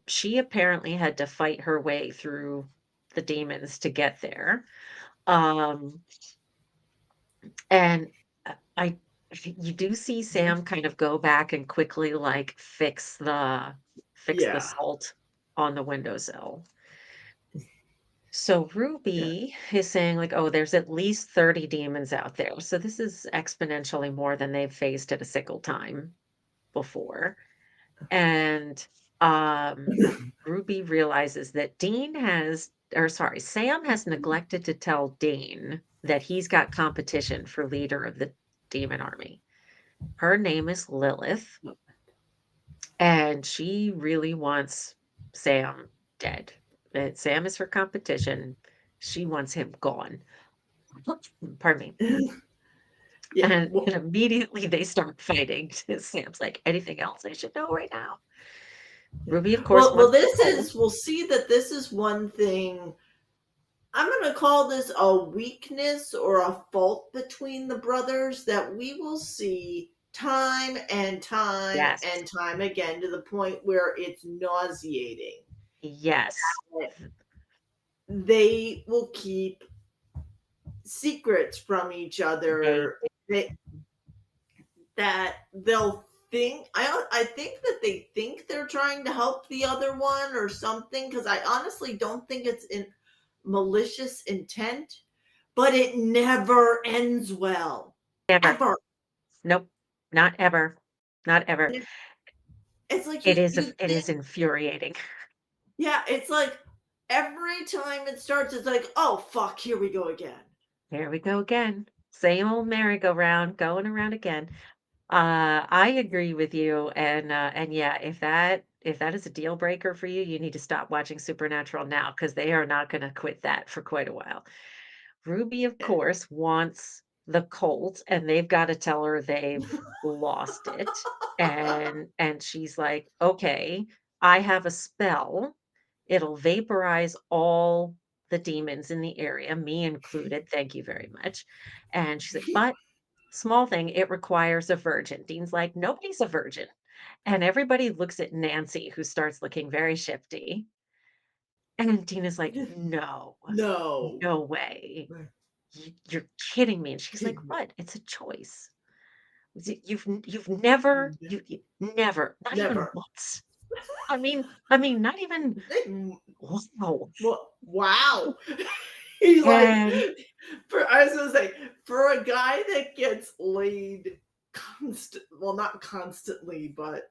She apparently had to fight her way through the demons to get there. Um And, I you do see Mhm. Sam kind of go back and quickly, like, fix the Yeah. salt on the windowsill. So Yeah. Ruby is saying, like, oh, there's at least 30 demons out there. So this is exponentially more than they've faced at a single time before. And um, Ruby realizes that Sam has neglected to tell Dean that he's got competition for leader of the demon army. Her name is Lilith, and she really wants Sam dead. And Sam is her competition. She wants him gone. Pardon me. Yeah. And immediately they start fighting. Sam's like, anything else I should know right now? Ruby, of course, Well, wants the colt. we'll see that this is one thing. I'm going to call this a weakness or a fault between the brothers that we will see Yes. and time again to the point where it's nauseating. Yes. They will keep secrets from each They other. That they'll think I think that they think they're trying to help the other one or something, because I honestly don't think it's in malicious intent, but it never ends well, never. ever. Nope. Not ever. Not ever. It's like you It think, is infuriating. yeah, it's like every time it starts, it's like, oh fuck, here we go again. Here we go again. Same old merry-go-round going around again. I agree with you, and yeah, if that is a deal breaker for you, you need to stop watching Supernatural now because they are not gonna quit that for quite a while. Ruby, of Yeah. course, wants the Colt, and they've gotta tell her they've lost it, and she's like, "Okay, I have a spell. It'll vaporize all the demons in the area, me included, thank you very much." And she's like, "But small thing, it requires a virgin." Dean's like, "Nobody's a virgin." And everybody looks at Nancy, who starts looking very shifty. And Dean is like, "No, No. no way. You're kidding me." And she's like, Pig- "What? It's a choice. You've never, never, not even Never. once. Not even, wow." Wow. He's like, And for I was gonna say, for a guy that gets laid not constantly, but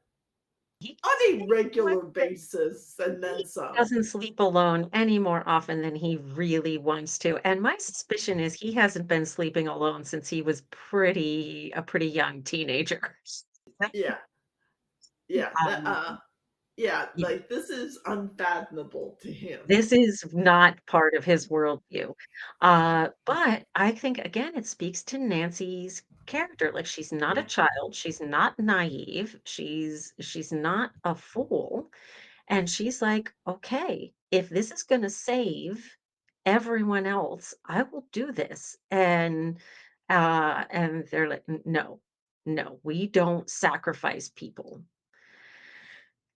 he on a regular doesn't basis, and then he some. doesn't sleep alone any more often than he really wants to, and my suspicion is he hasn't been sleeping alone since he was a pretty young teenager. Yeah, yeah, Um, yeah. y Like this is unfathomable to him. This is not part of his worldview. But I think, again, it speaks to Nancy's character, like, she's not a Yeah, child, she's not naive, she's not a fool. And she's like, "Okay, if this is gonna save everyone else, I will do this." And they're like, No, no, we don't sacrifice people."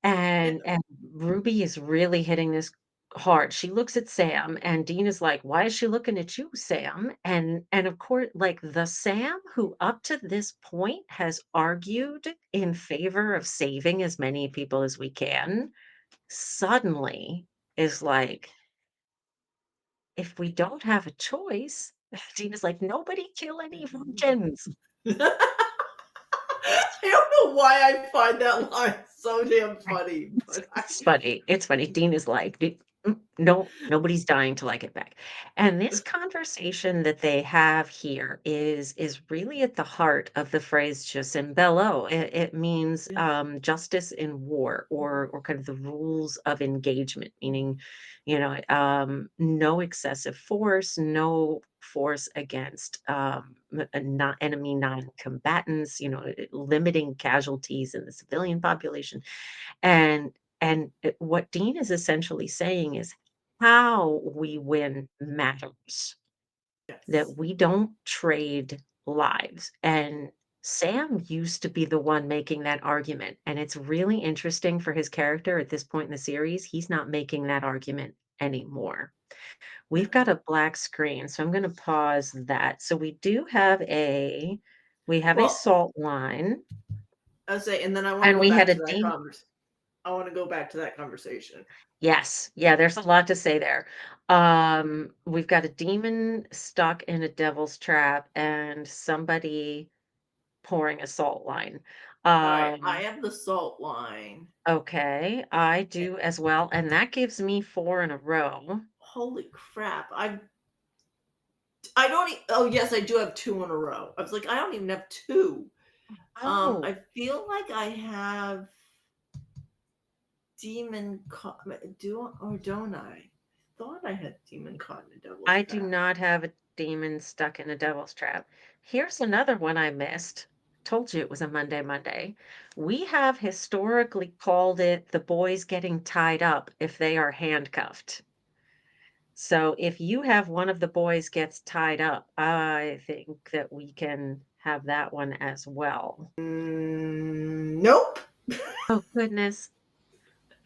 yeah. And Ruby is really hitting this hard. She looks at Sam, and Dean is like, "Why is she looking at you, Sam?" And of course, like, the Sam who up to this point has argued in favor of saving as many people as we can suddenly is like, if we don't have a choice, Gina's like, "Nobody kill any virgins." I don't know why I find that line so damn funny, but I It's funny. It's funny. Dean is like, No, nobody's dying till I get back." And this conversation that they have here is really at the heart of the phrase "jus in bello." It means yeah. justice in war, or kind of the rules of engagement, meaning, no excessive force, no force against not enemy non-combatants, limiting casualties in the civilian population. What Dean is essentially saying is how we win matters, that Yes. we don't trade lives. And Sam used to be the one making that argument. And it's really interesting for his character at this point in the series. He's not making that argument anymore. We've got a black screen, so I'm going to pause that. So we have a Well, salt line, I say, and then I want to and go we had back a to that Dean. conversation. I want to go back to that conversation. Yes. Yeah, there's a lot to say there. We've got a demon stuck in a devil's trap and somebody pouring a salt line. All right, I Um, have the salt line. okay, I Eh, do as well, and that gives me 4 in a row. Holy crap! I don't. Oh yes, I do have two in a row. I was like, I don't even have two. Oh, I feel like I have do or don't I? Thought I had demon caught in a devil's I do trap. not have a demon stuck in a devil's trap. Here's another one I missed. Told you it was a Monday. We have historically called it the boys getting tied up if they are handcuffed. So if you have one of the boys gets tied up, I think that we can have that one as well. Nope. Oh, goodness.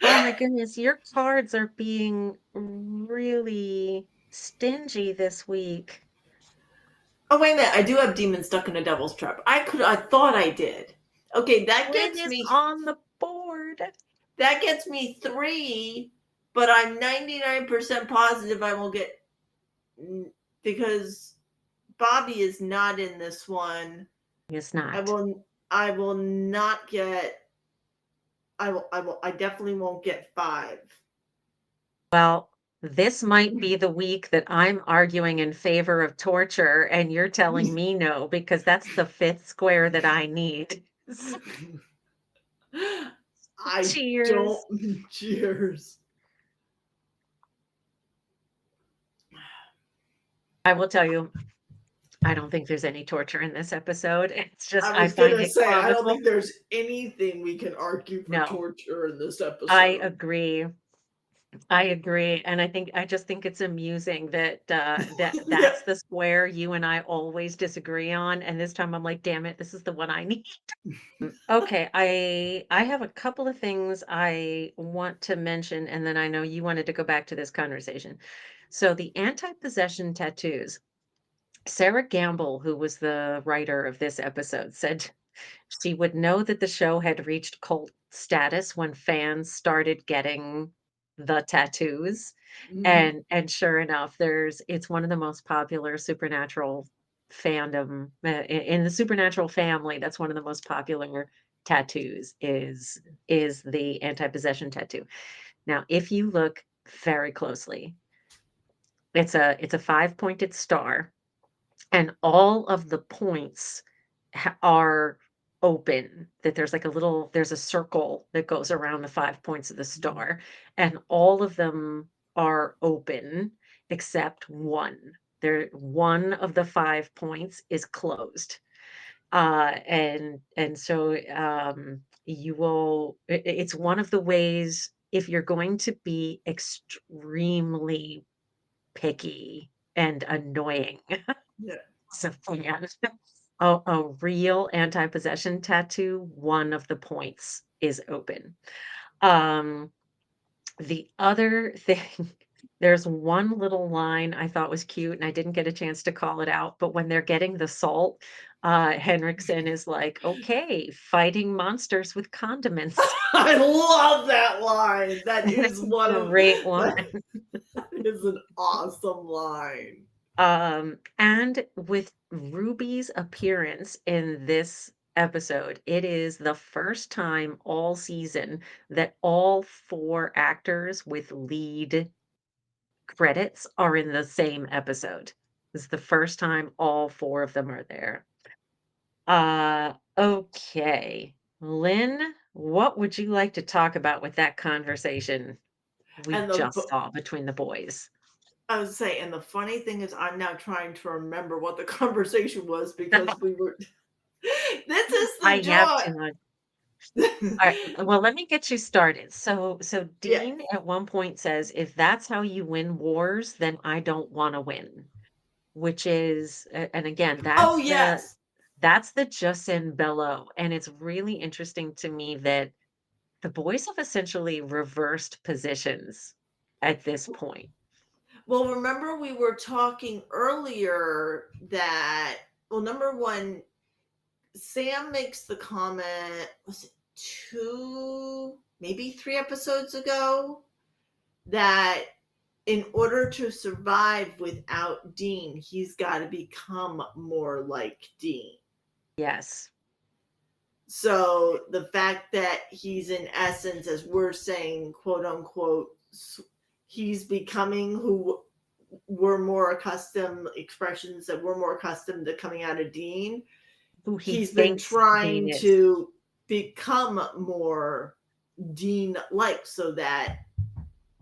Oh my goodness, your cards are being really stingy this week. Oh wait a minute, I do have demon stuck in a devil's trap. I thought I did. Okay, Lynn is on the board. that gets me three, but I'm 99% positive I will get because Bobby is not in this one. It's I not. will I will not get I definitely won't get five. Well, this might be the week that I'm arguing in favor of torture and you're telling me no because that's the fifth square that I need. I Cheers. don't cheers. I will tell you, I don't think there's any torture in this episode. It's just I I was find gonna it say I don't comical. think there's anything we can argue for No, torture in this I episode. agree. I agree, and I just think it's amusing that, Yeah. that's the square you and I always disagree on, and this time I'm like, "Damn it, this is the one I need." Okay, I have a couple of things I want to mention, and then I know you wanted to go back to this conversation. So the anti-possession tattoos. Sarah Gamble, who was the writer of this episode, said she would know that the show had reached cult status when fans started getting the tattoos, Mhm. and sure enough, it's one of the most popular supernatural fandom, in the supernatural family, that's one of the most popular tattoos is the anti-possession tattoo. Now, if you look very closely, it's a five-pointed star and all of the points are open, that there's a circle that goes around the 5 points of the Mhm. star, and all of them are open except one. One of the 5 points is closed. And so it's one of the ways if you're going to be extremely picky and annoying Yeah. so fan. A real anti-possession tattoo, one of the points is open. Um, the other thing, there's one little line I thought was cute, and I didn't get a chance to call it out, but when they're getting the salt, Henriksen is like, "Okay, fighting monsters with condiments." I love that line. That That's is a one of great one. that is an awesome line. And with Ruby's appearance in this episode, it is the first time all season that all 4 actors with lead credits are in the same episode. It's the first time all 4 of them are there. Okay. Lynn, what would you like to talk about with that conversation we And just saw between the boys? I was saying, and the funny thing is, I'm now trying to remember what the conversation was because we were. This is I the have joy. to. Alright, well, let me get you started. So Yeah. Dean at one point says, "If that's how you win wars, then I don't wanna win," which is and again, Oh yes. that's the Justin Bello, and it's really interesting to me that the boys have essentially reversed positions at this point. Well, remember we were talking earlier that well, number one, Sam makes the comment. Was it two? maybe 3 episodes ago, that in order to survive without Dean, he's got to become more like Dean. Yes. So the fact that he's in essence, as we're saying, quote unquote, he's becoming who we're more accustomed, expressions that we're more accustomed to coming out of Dean. Who he He's been thinks Dean trying is. to become more Dean like, so that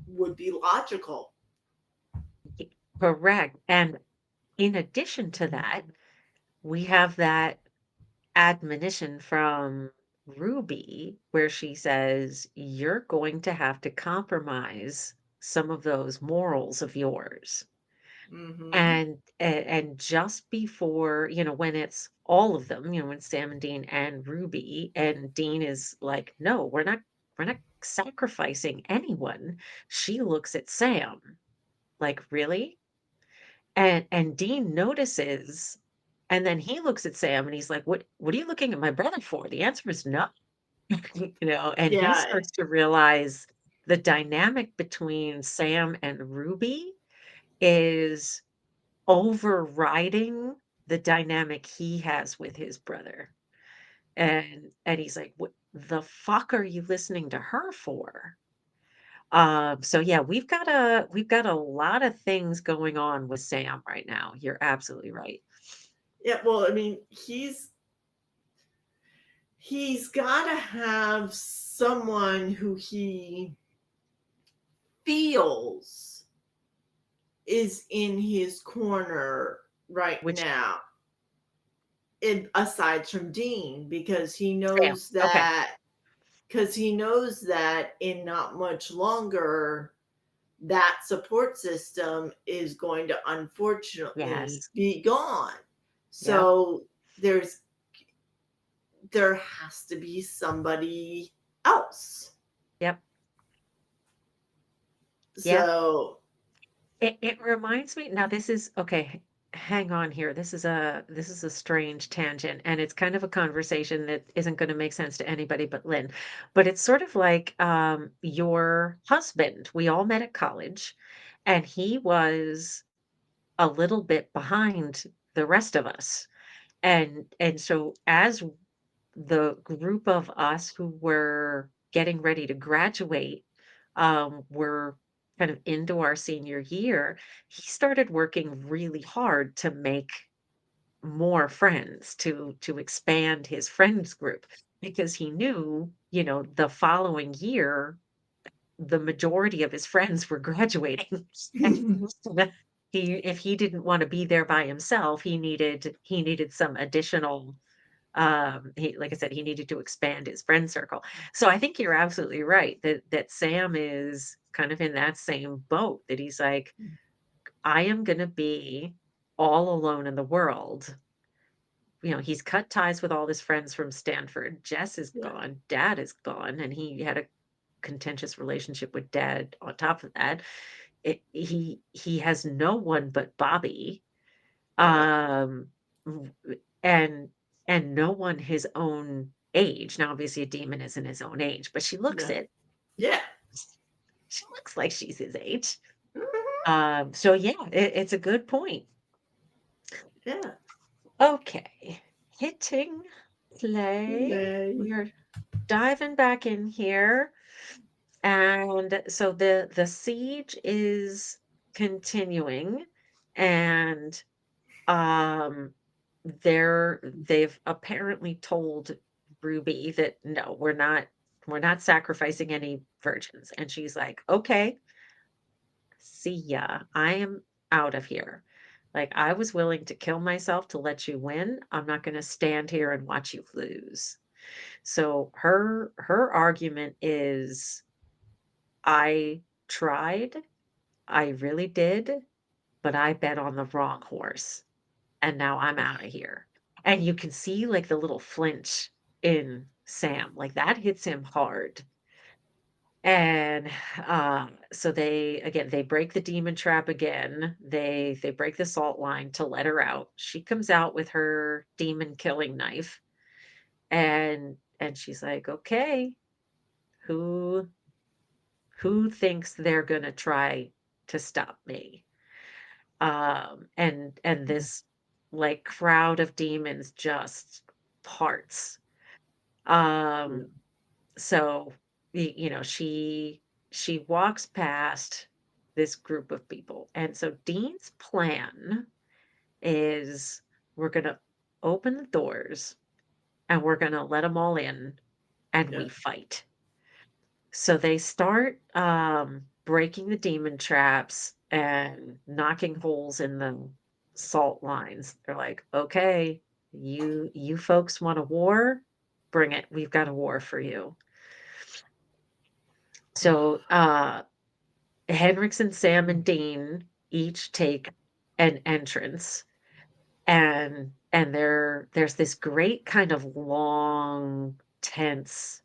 would be logical. Y Correct, and in addition to that, we have that admonition from Ruby where she says, "You're going to have to compromise some of those morals of yours." Mm-hmm. And just before, when it's all of them, when Sam and Dean and Ruby, and Dean is like, "No, we're not sacrificing anyone." She looks at Sam like, "Really?" And Dean notices, and then he looks at Sam and he's like, "What are you looking at my brother for? The answer is no." And he Yeah. starts to realize the dynamic between Sam and Ruby is overriding the dynamic he has with his brother. And he's like, "What the fuck are you listening to her for?" So yeah, we've got a lot of things going on with Sam right now. You're absolutely right. Yeah. Well, I mean, he's got to have someone who he feels is in his corner right Which now, aside from Dean, Sam, okay. because he knows that in not much longer that support system is going to unfortunately Yes. be gone. Yep. So there has to be somebody else. Yep. Yep. So It reminds me, now this is okay, hang on here. This is a strange tangent, and it's kind of a conversation that isn't gonna make sense to anybody but Lynn. But it's sort of like, your husband. We all met at college, and he was a little bit behind the rest of us. And so as the group of us who were getting ready to graduate, were kind of into our senior year, he started working really hard to make more friends, to expand his friends group, because he knew, the following year the majority of his friends were graduating. And if he didn't want to be there by himself, he needed some additional, he, like I said, he needed to expand his friend circle. So I think you're absolutely right that Sam is kind of in that same boat, that he's like, I am going to be all alone in the world. He's cut ties with all his friends from Stanford. Jess is yeah, gone, dad is gone, and he had a contentious relationship with dad on top of that. He has no one but Bobby. right. Um, w and and no one his own age. Now, obviously, a demon isn't his own age, but she looks Yeah. it. Yeah. She looks like she's his age. Mhm. So yeah, it's a good point. Yeah. Okay, hitting play. Yay. We are diving back in here, and so the siege is continuing, and Um, they've apparently told Ruby that, "No, we're not sacrificing any virgins." And she's like, "Okay, see ya. I am out of here. Like, I was willing to kill myself to let you win. I'm not gonna stand here and watch you lose." So her argument is, "I tried, I really did, but I bet on the wrong horse. And now I'm out of here." And you can see, like, the little flinch in Sam, like, that hits him hard. And, so they break the demon trap again. They break the salt line to let her out. She comes out with her demon killing knife, and she's like, "Okay, Who who thinks they're gonna try to stop me? And Yeah. this, like, crowd of demons just parts. Um, Yeah. so, she walks past this group of people, and so Dean's plan is we're gonna open the doors, and we're gonna let them all in, and Yeah. we fight. So they start, breaking the demon traps and knocking holes in the salt lines. They're like, "Okay, you folks want a war? Bring it. We've got a war for you." So, Henriksen, Sam, and Dean each take an entrance, and there's this great kind of long, tense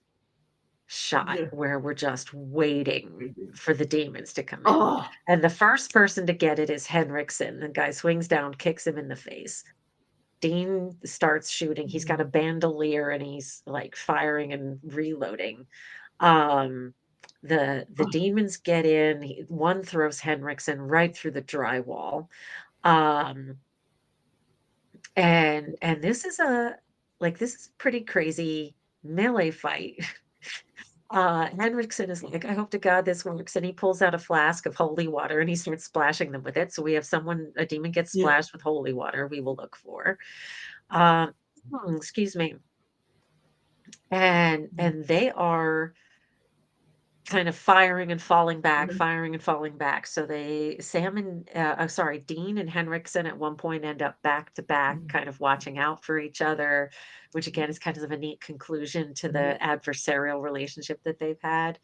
shot Yeah. where we're just waiting for the demons to come in. Oh, And the first person to get it is Henriksen. The guy swings down, kicks him in the face. Dean starts shooting. He's got a mhm, bandolier and he's like firing and reloading. Um, the oh, demons get in. One throws Henriksen right through the drywall. Um, and this is a this is a pretty crazy melee fight. Henriksen is like, "I hope to God this works," and he pulls out a flask of holy water and he starts splashing them with it. So we have a demon gets yeah. splashed with holy water we will look for. Um, excuse me. Mhm, And they are kind of mhm, firing and falling back. So Dean and Henriksen at one point end up back to back, mhm, kind of watching out for each other, which again is kind of a neat conclusion to mhm, the adversarial relationship that they've had.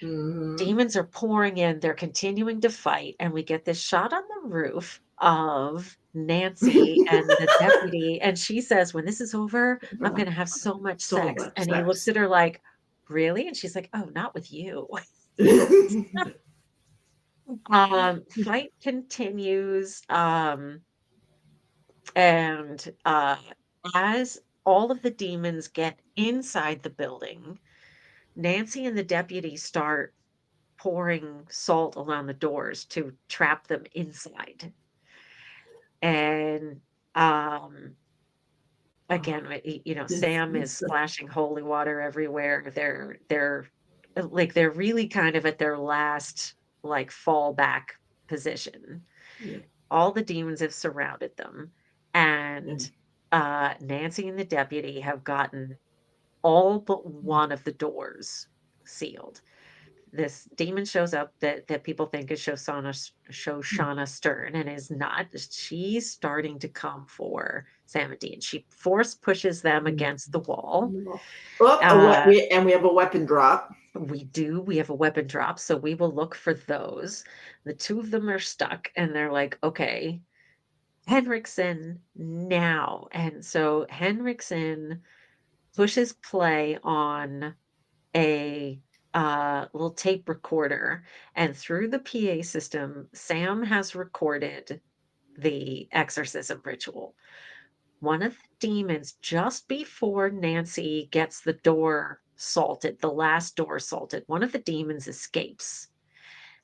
mhm. Demons are pouring in, they're continuing to fight, and we get this shot on the roof of Nancy and the deputy, and she says, "When this is over, I'm gonna have so much So sex." much And he looks sex. at her like, "Really?" And she's like, "Oh, not with you." Fight continues, and, as all of the demons get inside the building, Nancy and the deputy start pouring salt around the doors to trap them inside. And, Oh, again, Sam is this splashing holy water everywhere. They're really kind of at their last, like, fallback position. yeah, All the demons have surrounded them, yeah, and, Nancy and the deputy have gotten all but mhm, one of the doors sealed. This demon shows up that people think is mhm, Shoshana Stern and is not. She's starting to come for Sam and Dean. She force pushes them mhm. against the wall. Oh, Uh, we have a weapon drop. we have a weapon drop, so we will look for those. The two of them are stuck, and they're like, "Okay, Henriksen now." And so Henriksen pushes play on a little tape recorder, and through the PA system, Sam has recorded the exorcism ritual. One of the demons, just before Nancy gets the door salted, the last door salted, one of the demons escapes.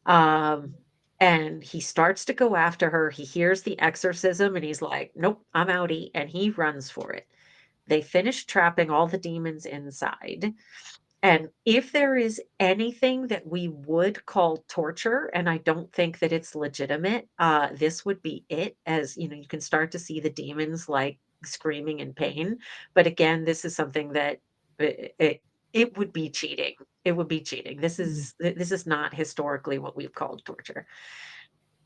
Um, and he starts to go after her. He hears the exorcism and he's like, "Nope, I'm outie," and he runs for it. They finish trapping all the demons inside. And if there is anything that we would call torture, and I don't think that it's legitimate, this would be it. As you can start to see the demons like screaming in pain. But again, this is something that it would be cheating. It would be cheating. Mhm, This is not historically what we've called torture.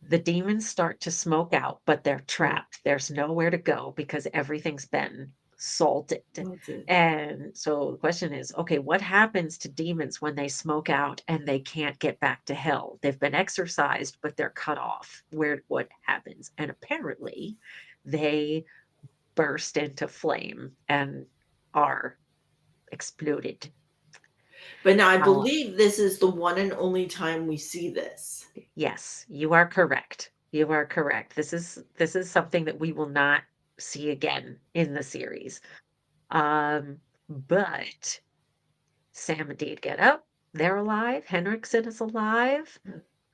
The demons start to smoke out, but they're yeah, trapped. There's nowhere to go because everything's been salted. that's it. And so the question is, okay, what happens to demons when they smoke out and they can't get back to hell? They've been exorcised, but they're cut off. What happens? And apparently they burst into flame and are exploded. But now I Uh, believe this is the one and only time we see this. yes, you are correct. You are correct. This is something that we will not see again in the series. But Sam and Dean get up. They're alive. Henriksen is alive.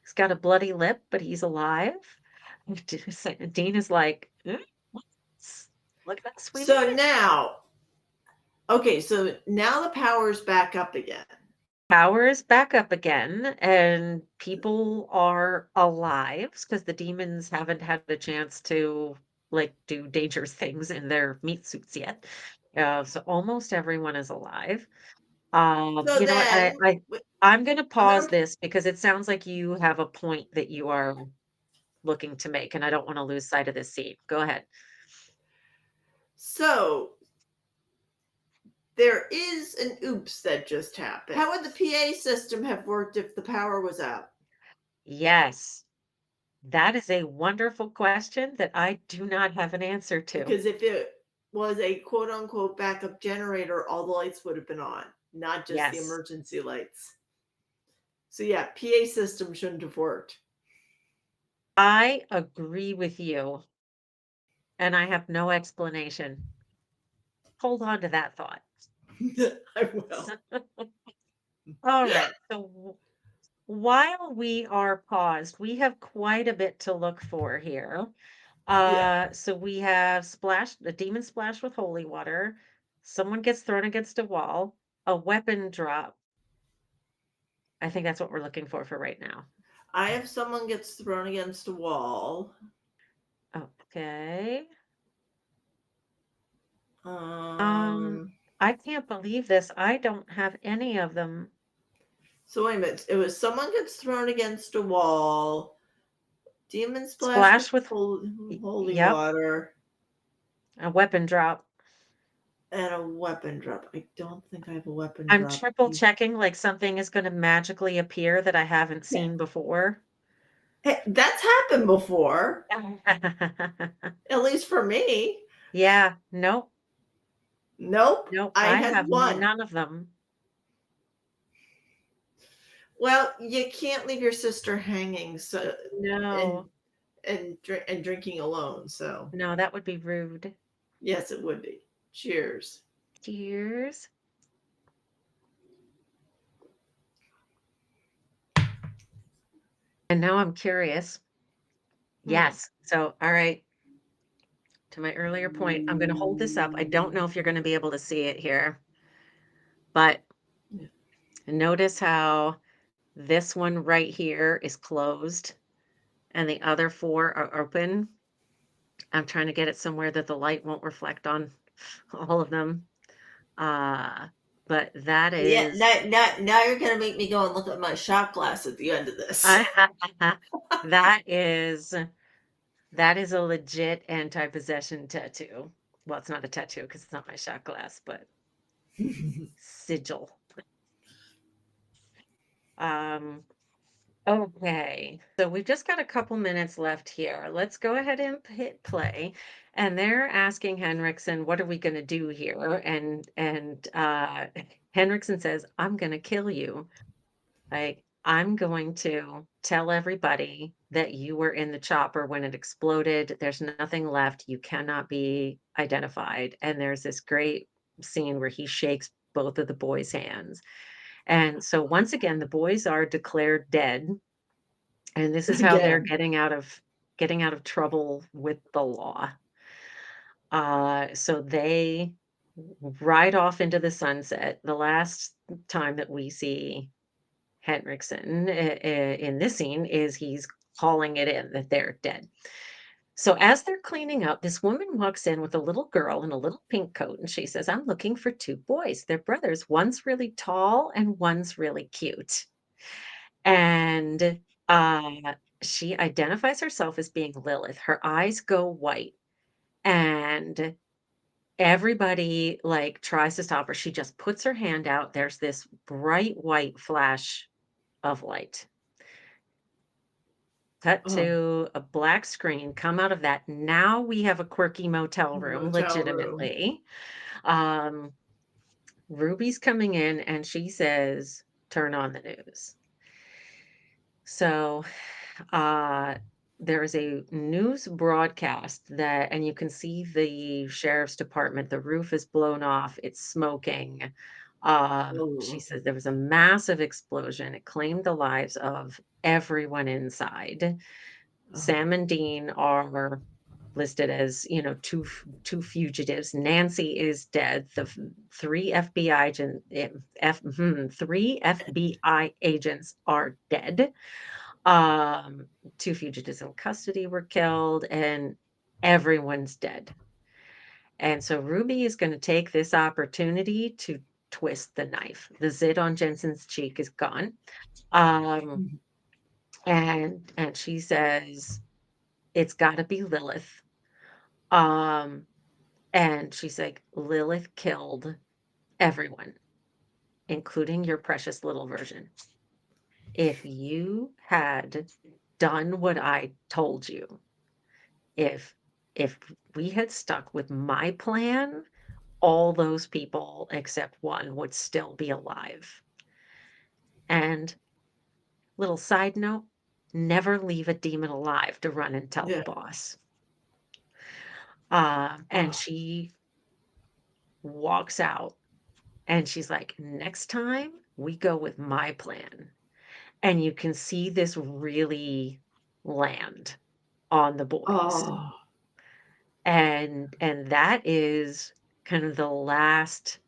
He's got a bloody lip, but he's alive. Dean is like, "Mm, what's- look at that sweetie. So now, okay, so now the power's back up again. Power is back up again, and people are alive because the demons haven't had a chance to like do dangerous things in their meat suits yet. So almost everyone is alive. So You know what? then, I'm gonna I'm pause gonna. this because it sounds like you have a point that you are looking to make, and I don't want to lose sight of this scene. Go ahead. So there is an oops that just happened. How would the PA system have worked if the power was out? Yes, that is a wonderful question that I do not have an answer to. Because if it was a quote unquote backup generator, all the lights would have been on, not just the Yes, emergency lights. So yeah, PA system shouldn't have worked. I agree with you, and I have no explanation. Hold on to that thought. I will. All right. So while we are paused, we have quite a bit to look for here. Yeah. So we have splash, the demon splash with holy water. Someone gets thrown against a wall, a weapon drop. I think that's what we're looking for right now. I have someone gets thrown against a wall. Okay. Um, Um, I can't believe this. I don't have any of them. so wait a minute. It was someone gets thrown against a wall. Demon splash with Splash with, holy yep, water a weapon drop. and a weapon drop. I don't think I have a weapon I'm drop. triple checking like something is going to magically appear that I haven't seen before. Hey, that's happened before, at least for me. Yeah, nope, Nope, nope, I I had have one. none of them. Well, you can't leave your sister hanging so and No, and drinking alone. So no, that would be rude. yes, it would be. Cheers. Cheers. And now I'm curious. Hmm. Yes. So, all right. To my earlier point, I'm going to hold this up. I don't know if you're going to be able to see it here, but Yeah. notice how this one right here is closed and the other four are open. I'm trying to get it somewhere that the light won't reflect on all of them. Uh, but that Yeah, is now you're gonna make me go and look at my shot glass at the end of this. that is that is a legit anti-possession tattoo. Well, it's not a tattoo because it's not my shot glass, but sigil. Um, okay, so we've just got a couple minutes left here. Let's go ahead and hit play. And they're asking Henriksen, "What are we going to do here?" And Henriksen says, "I'm going to kill you." Like, I'm going to tell everybody that you were in the chopper when it exploded. There's nothing left. You cannot be identified. And there's this great scene where he shakes both of the boys' hands. And so once again, the boys are declared dead. And this is how they're Again. getting out of trouble with the law. So they ride off into the sunset. The last time that we see Henriksen in this scene is he's calling it in that they're dead. So as they're cleaning up, this woman walks in with a little girl in a little pink coat, and she says, "I'm looking for two boys. They're brothers. One's really tall and one's really cute." And she identifies herself as being Lilith. Her eyes go white, and everybody like tries to stop her. She just puts her hand out. There's this bright white flash of light. Cut Oh, to a black screen, come out of that. Now we have a quirky motel room, motel room. legitimately. Um, Ruby's coming in and she says, "Turn on the news." So, uh, there's a news broadcast that, and you can see the sheriff's department. The roof is blown off, it's smoking. She Oh. said there was a massive explosion. It claimed the lives of everyone inside. Oh. Sam and Dean are listed as, two fugitives. Nancy is dead. Three FBI agent, three FBI agents are dead. Um, Two fugitives in custody were killed, and everyone's dead. And so Ruby is going to take this opportunity to twist the knife. The zit on Jensen's cheek is gone. Um, Mhm. and she says it's got to be Lilith. Um, and she's like, Lilith killed everyone, including your precious little version. If you had done what I told you, if if we had stuck with my plan, all those people except one would still be alive. And little side note, never leave a demon alive to run and tell the Yeah. boss. And Oh. she walks out and she's like, next time we go with my plan. And you can see this really land on the boys. Oh. And that is kind of the last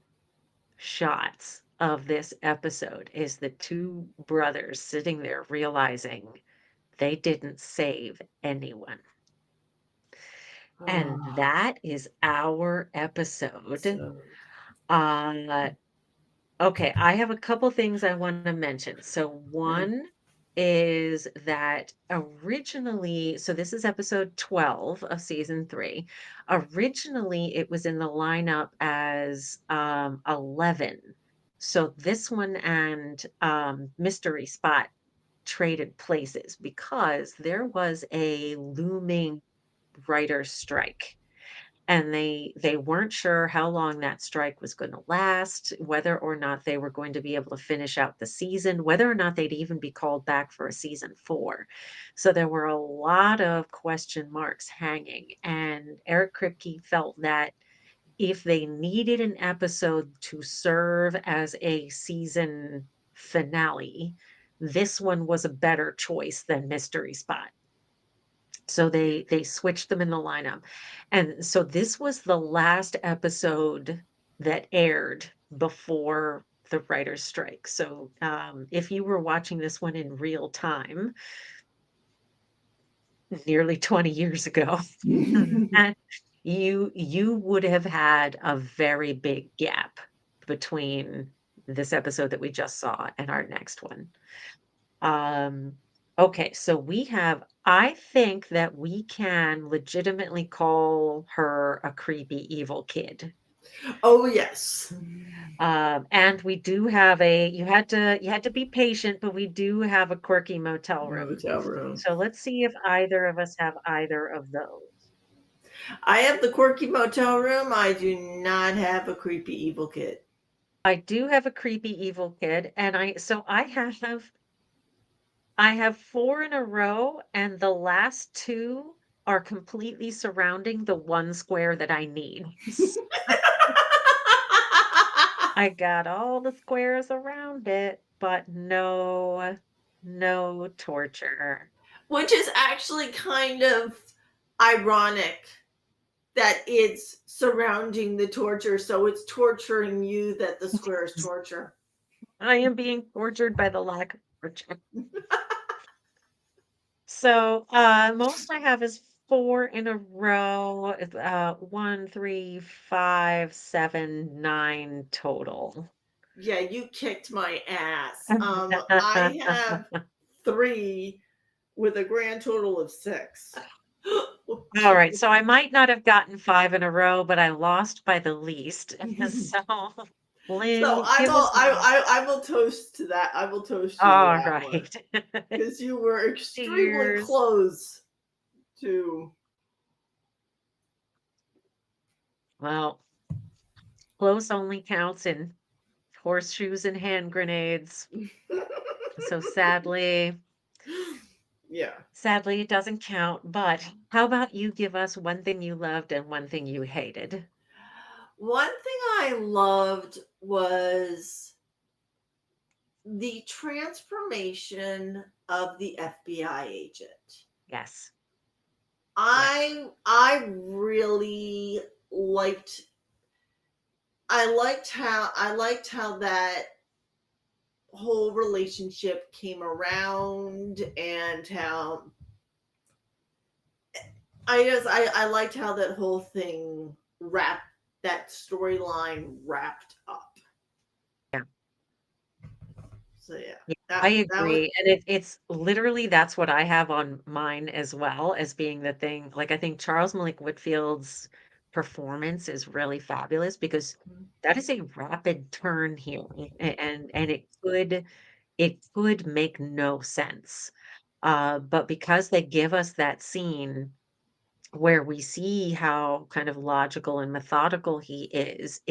shots of this episode is the two brothers sitting there realizing they didn't save anyone. And Oh. that is our episode. So. Uh, okay, I have a couple things I want to mention. So, Mm. one is that originally, so this is episode 12 of season 3. Originally, it was in the lineup as 11. So, this one and Mystery Spot traded places because there was a looming writer's strike, and they weren't sure how long that strike was going to last, whether or not they were going to be able to finish out the season, whether or not they'd even be called back for a season 4. So there were a lot of question marks hanging, and Eric Kripke felt that if they needed an episode to serve as a season finale, this one was a better choice than Mystery Spot. So they switched them in the lineup. And so this was the last episode that aired before the writer's strike. So if you were watching this one in real time, nearly 20 years ago, that you would have had a very big gap between this episode that we just saw and our next one. Um, okay, so I think that we can legitimately call her a creepy evil kid. Oh, yes. And we do have you had to be patient, but we do have a quirky motel room. Motel room. So let's see if either of us have either of those. I have the quirky motel room. I do not have a creepy evil kid. I do have a creepy evil kid, and I have 4 in a row, and the last 2 are completely surrounding the 1 square that I need. I got all the squares around it, but no torture. Which is actually kind of ironic that it's surrounding the torture, so it's torturing you that the square is torture. I am being tortured by the lack of torture. So, most I have is 4 in a row. 1, 3, 5, 7, 9 total. Yeah, you kicked my ass. I have 3 with a grand total of 6. All right, so I might not have gotten 5 in a row, but I lost by the least. So, So Lynn, I give will us one. I will toast to that. I will toast you to All that one right. because you were extremely Cheers. close to. Well, close only counts in horseshoes and hand grenades. So Yeah. sadly, it doesn't count. But how about you give us one thing you loved and one thing you hated? One thing I loved was the transformation of the FBI agent. Yes. Yes. I really liked I liked how that whole relationship came around and how I liked how that whole thing wrapped that storyline wrapped up. Yeah. So yeah, Yeah, I that was agree, and it's literally that's what I have on mine as well as being the thing. Like, I think Charles Malik Whitfield's performance is really fabulous because that is a rapid turn here, and it could make no sense. But because they give us that scene where we see how kind of logical and methodical he is,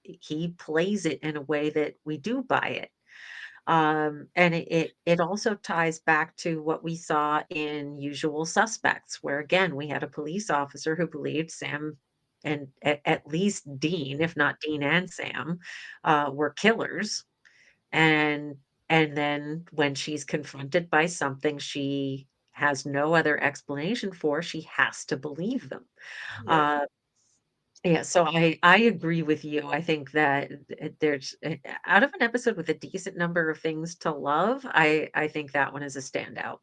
he plays it in a way that we do buy it. And it also ties back to what we saw in Usual Suspects, where again we had a police officer who believed Sam and at least Dean, if not Dean and Sam, were killers. And and then when she's confronted by something she has no other explanation for, she has to believe them. yep. Uh, yeah, so I agree with you. I think that there's out of an episode with a decent number of things to love, I think that one is a standout.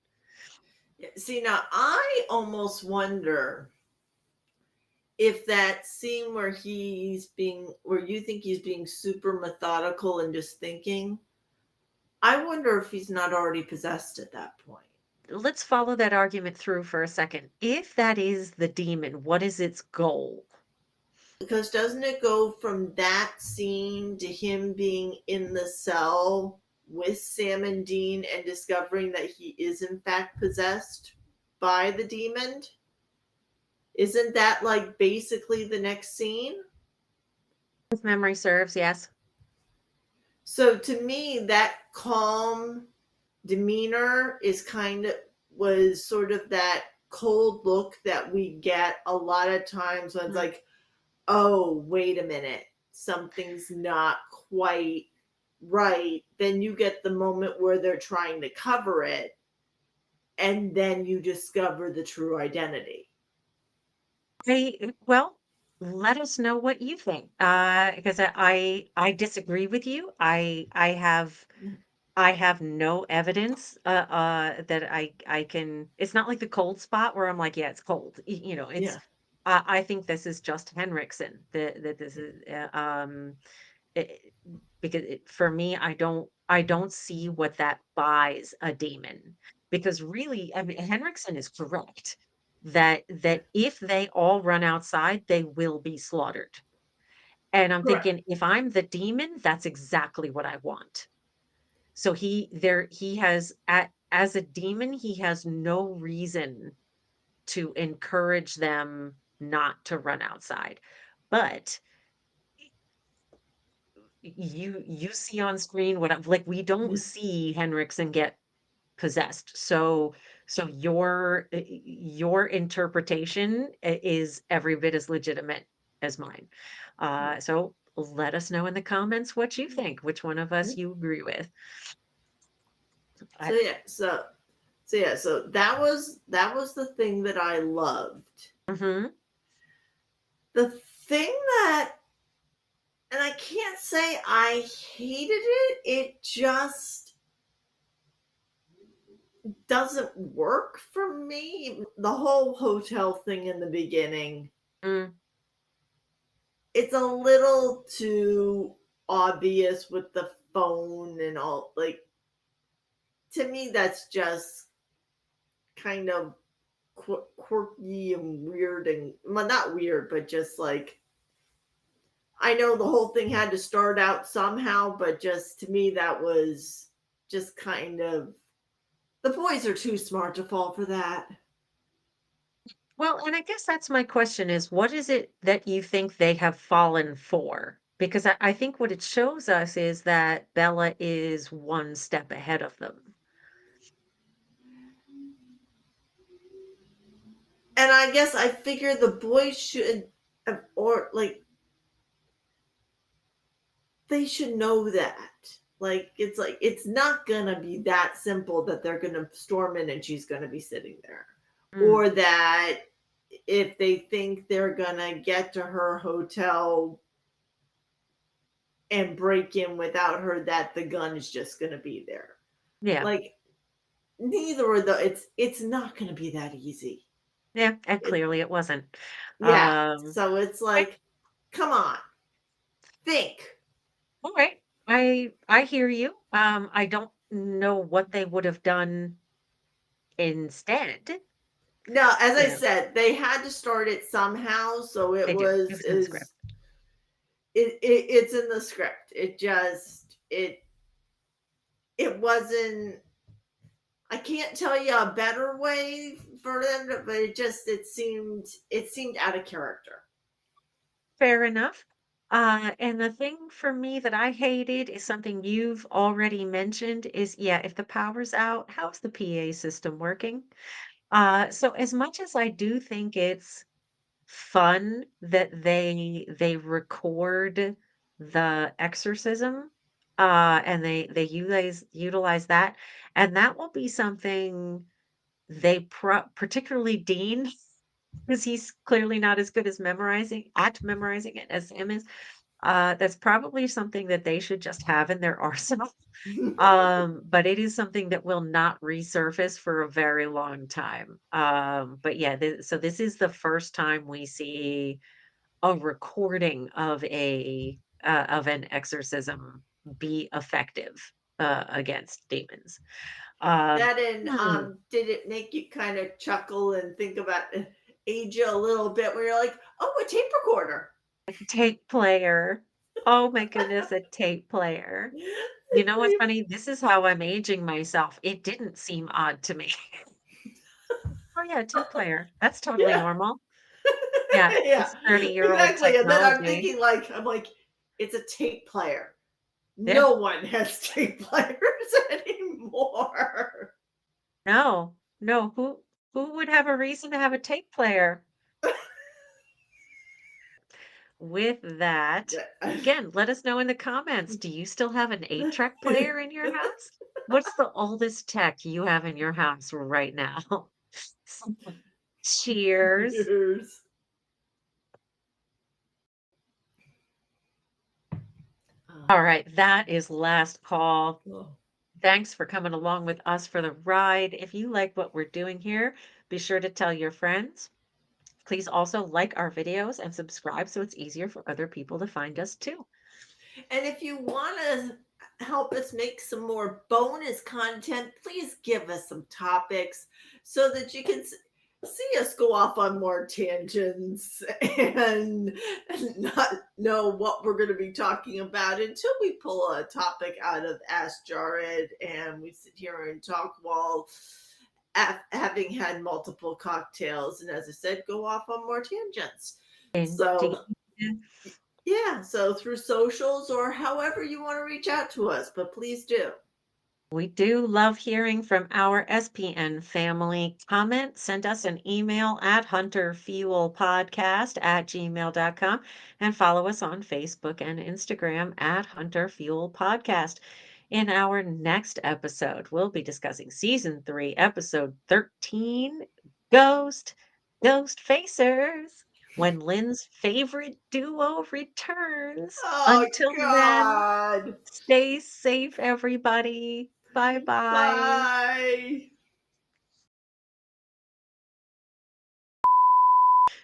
See, now I almost wonder if that scene where you think he's being super methodical and just thinking, I wonder if he's not already possessed at that point. Let's follow that argument through for a second. If that is the demon, what is its goal? Because doesn't it go from that scene to him being in the cell with Sam and Dean and discovering that he is in fact possessed by the demon? Isn't that like basically the next scene? If memory serves, yes. So to me, that calm demeanor is kind of was sort of that cold look that we get a lot of times when it's Mhm. like, oh, wait a minute, something's not quite right. Then you get the moment where they're trying to cover it, and then you discover the true identity. Well, let us know what you think. Because I disagree with you. I have no evidence, that I can it's not like the cold spot where I'm like, "Yeah, it's cold." It's Yeah. I think this is just Henriksen, that this is, it because for me, I don't see what that buys a demon, because really, I mean, Henriksen is correct that if they all run outside, they will be slaughtered, and I'm Correct. thinking, if I'm the demon, that's exactly what I want. So he has as a demon, he has no reason to encourage them not to run outside. But you see on screen what I'm like, we don't Yeah. see Henriksen get possessed. So your interpretation is every bit as legitimate as mine. So let us know in the comments what you think, which one of Yeah. us you agree with. So I, yeah, so that was the thing that I loved. mhm. The thing that and I can't say I hated it, it just doesn't work for me. The whole hotel thing in the beginning, Mm. it's a little too obvious with the phone and all. Like, to me, that's just kind of quirky and weird and, well, not weird, but just like, I know the whole thing had to start out somehow, but just to me, that was just kind of, the boys are too smart to fall for that. Well, and I guess that's my question is what is it that you think they have fallen for? Because I think what it shows us is that Bella is one step ahead of them. And I guess I figure the boys should, or like, they should know that. Like, it's not gonna be that simple that they're gonna storm in and she's gonna be sitting there. Mm, Or that if they think they're gonna get to her hotel and break in without her, that the gun is just gonna be there. yeah, Like, neither of the it's not gonna be that easy. yeah, and It clearly it wasn't. Yeah. Um, So it's okay, like, come on, think. all right. I hear you. I don't know what they would have done instead. Now, as You I know, said, they had to start it somehow, so it they do. It was was in the script. is it's in the script. It wasn't. I can't tell you a better way for them, but it seemed out of character. Fair enough. And the thing for me that I hated is something you've already mentioned is, yeah, if the power's out, how's the PA system working? So as much as I do think it's fun that they record the exorcism, and they utilize that, and that will be something particularly Dean, because he's clearly not as good as memorizing it as him is. That's probably something that they should just have in their arsenal. But it is something that will not resurface for a very long time. But yeah, so this is the first time we see a recording of an exorcism be effective against demons. Um, That and hmm, did it make you kind of chuckle and think about age you a little bit where you're like, oh, a tape recorder. tape player. Oh my goodness, a tape player. You know what's funny? This is how I'm aging myself. It didn't seem odd to me. Oh yeah, tape player. That's totally Yeah. normal. Yeah, Yeah, it's 30-year-old exactly. And then I'm technology. thinking, like, I'm like, it's a tape player. Yeah. No one has tape players anymore. No, no, who would have a reason to have a tape player? With that, again, let us know in the comments. Do you still have an 8-track player in your house? What's the oldest tech you have in your house right now? Cheers. Years. Uh, All right, that is last call. oh. Thanks for coming along with us for the ride. If you like what we're doing here, be sure to tell your friends. Please also like our videos and subscribe so it's easier for other people to find us too. And if you want to help us make some more bonus content, please give us some topics so that you can see us go off on more tangents and not know what we're going to be talking about until we pull a topic out of Ask Jared and we sit here and talk while having had multiple cocktails. And as I said, go off on more tangents. Indeed. So yeah, so through socials or however you want to reach out to us, but please do. We do love hearing from our SPN family. Comment, send us an email at hunterfuelpodcast@gmail.com and follow us on Facebook and Instagram at Hunter Fuel Podcast. In our next episode, we'll be discussing season 3, episode 13, Ghost Facers, when Lynn's favorite duo returns. Oh Until then, God. stay safe, everybody. Bye bye. Bye.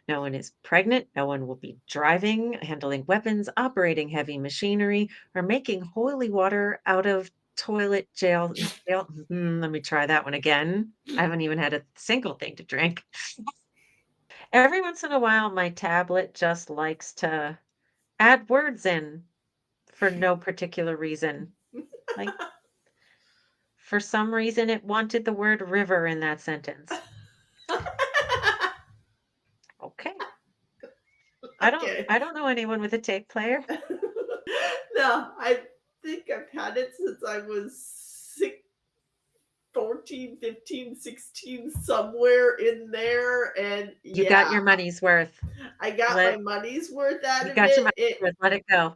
No one is pregnant. No one will be driving, handling weapons, operating heavy machinery, or making holy water out of toilet let me try that one again. I haven't even had a single thing to drink. Every once in a while, my tablet just likes to add words in for no particular reason. Like, for some reason, it wanted the word river in that sentence. Okay. Okay. I don't know anyone with a tape player. No, I think I've had it since I was 14, 15, 16, somewhere in there. And You yeah, got your money's worth. I got my Let money's worth out you of got your it. money's worth, let it go.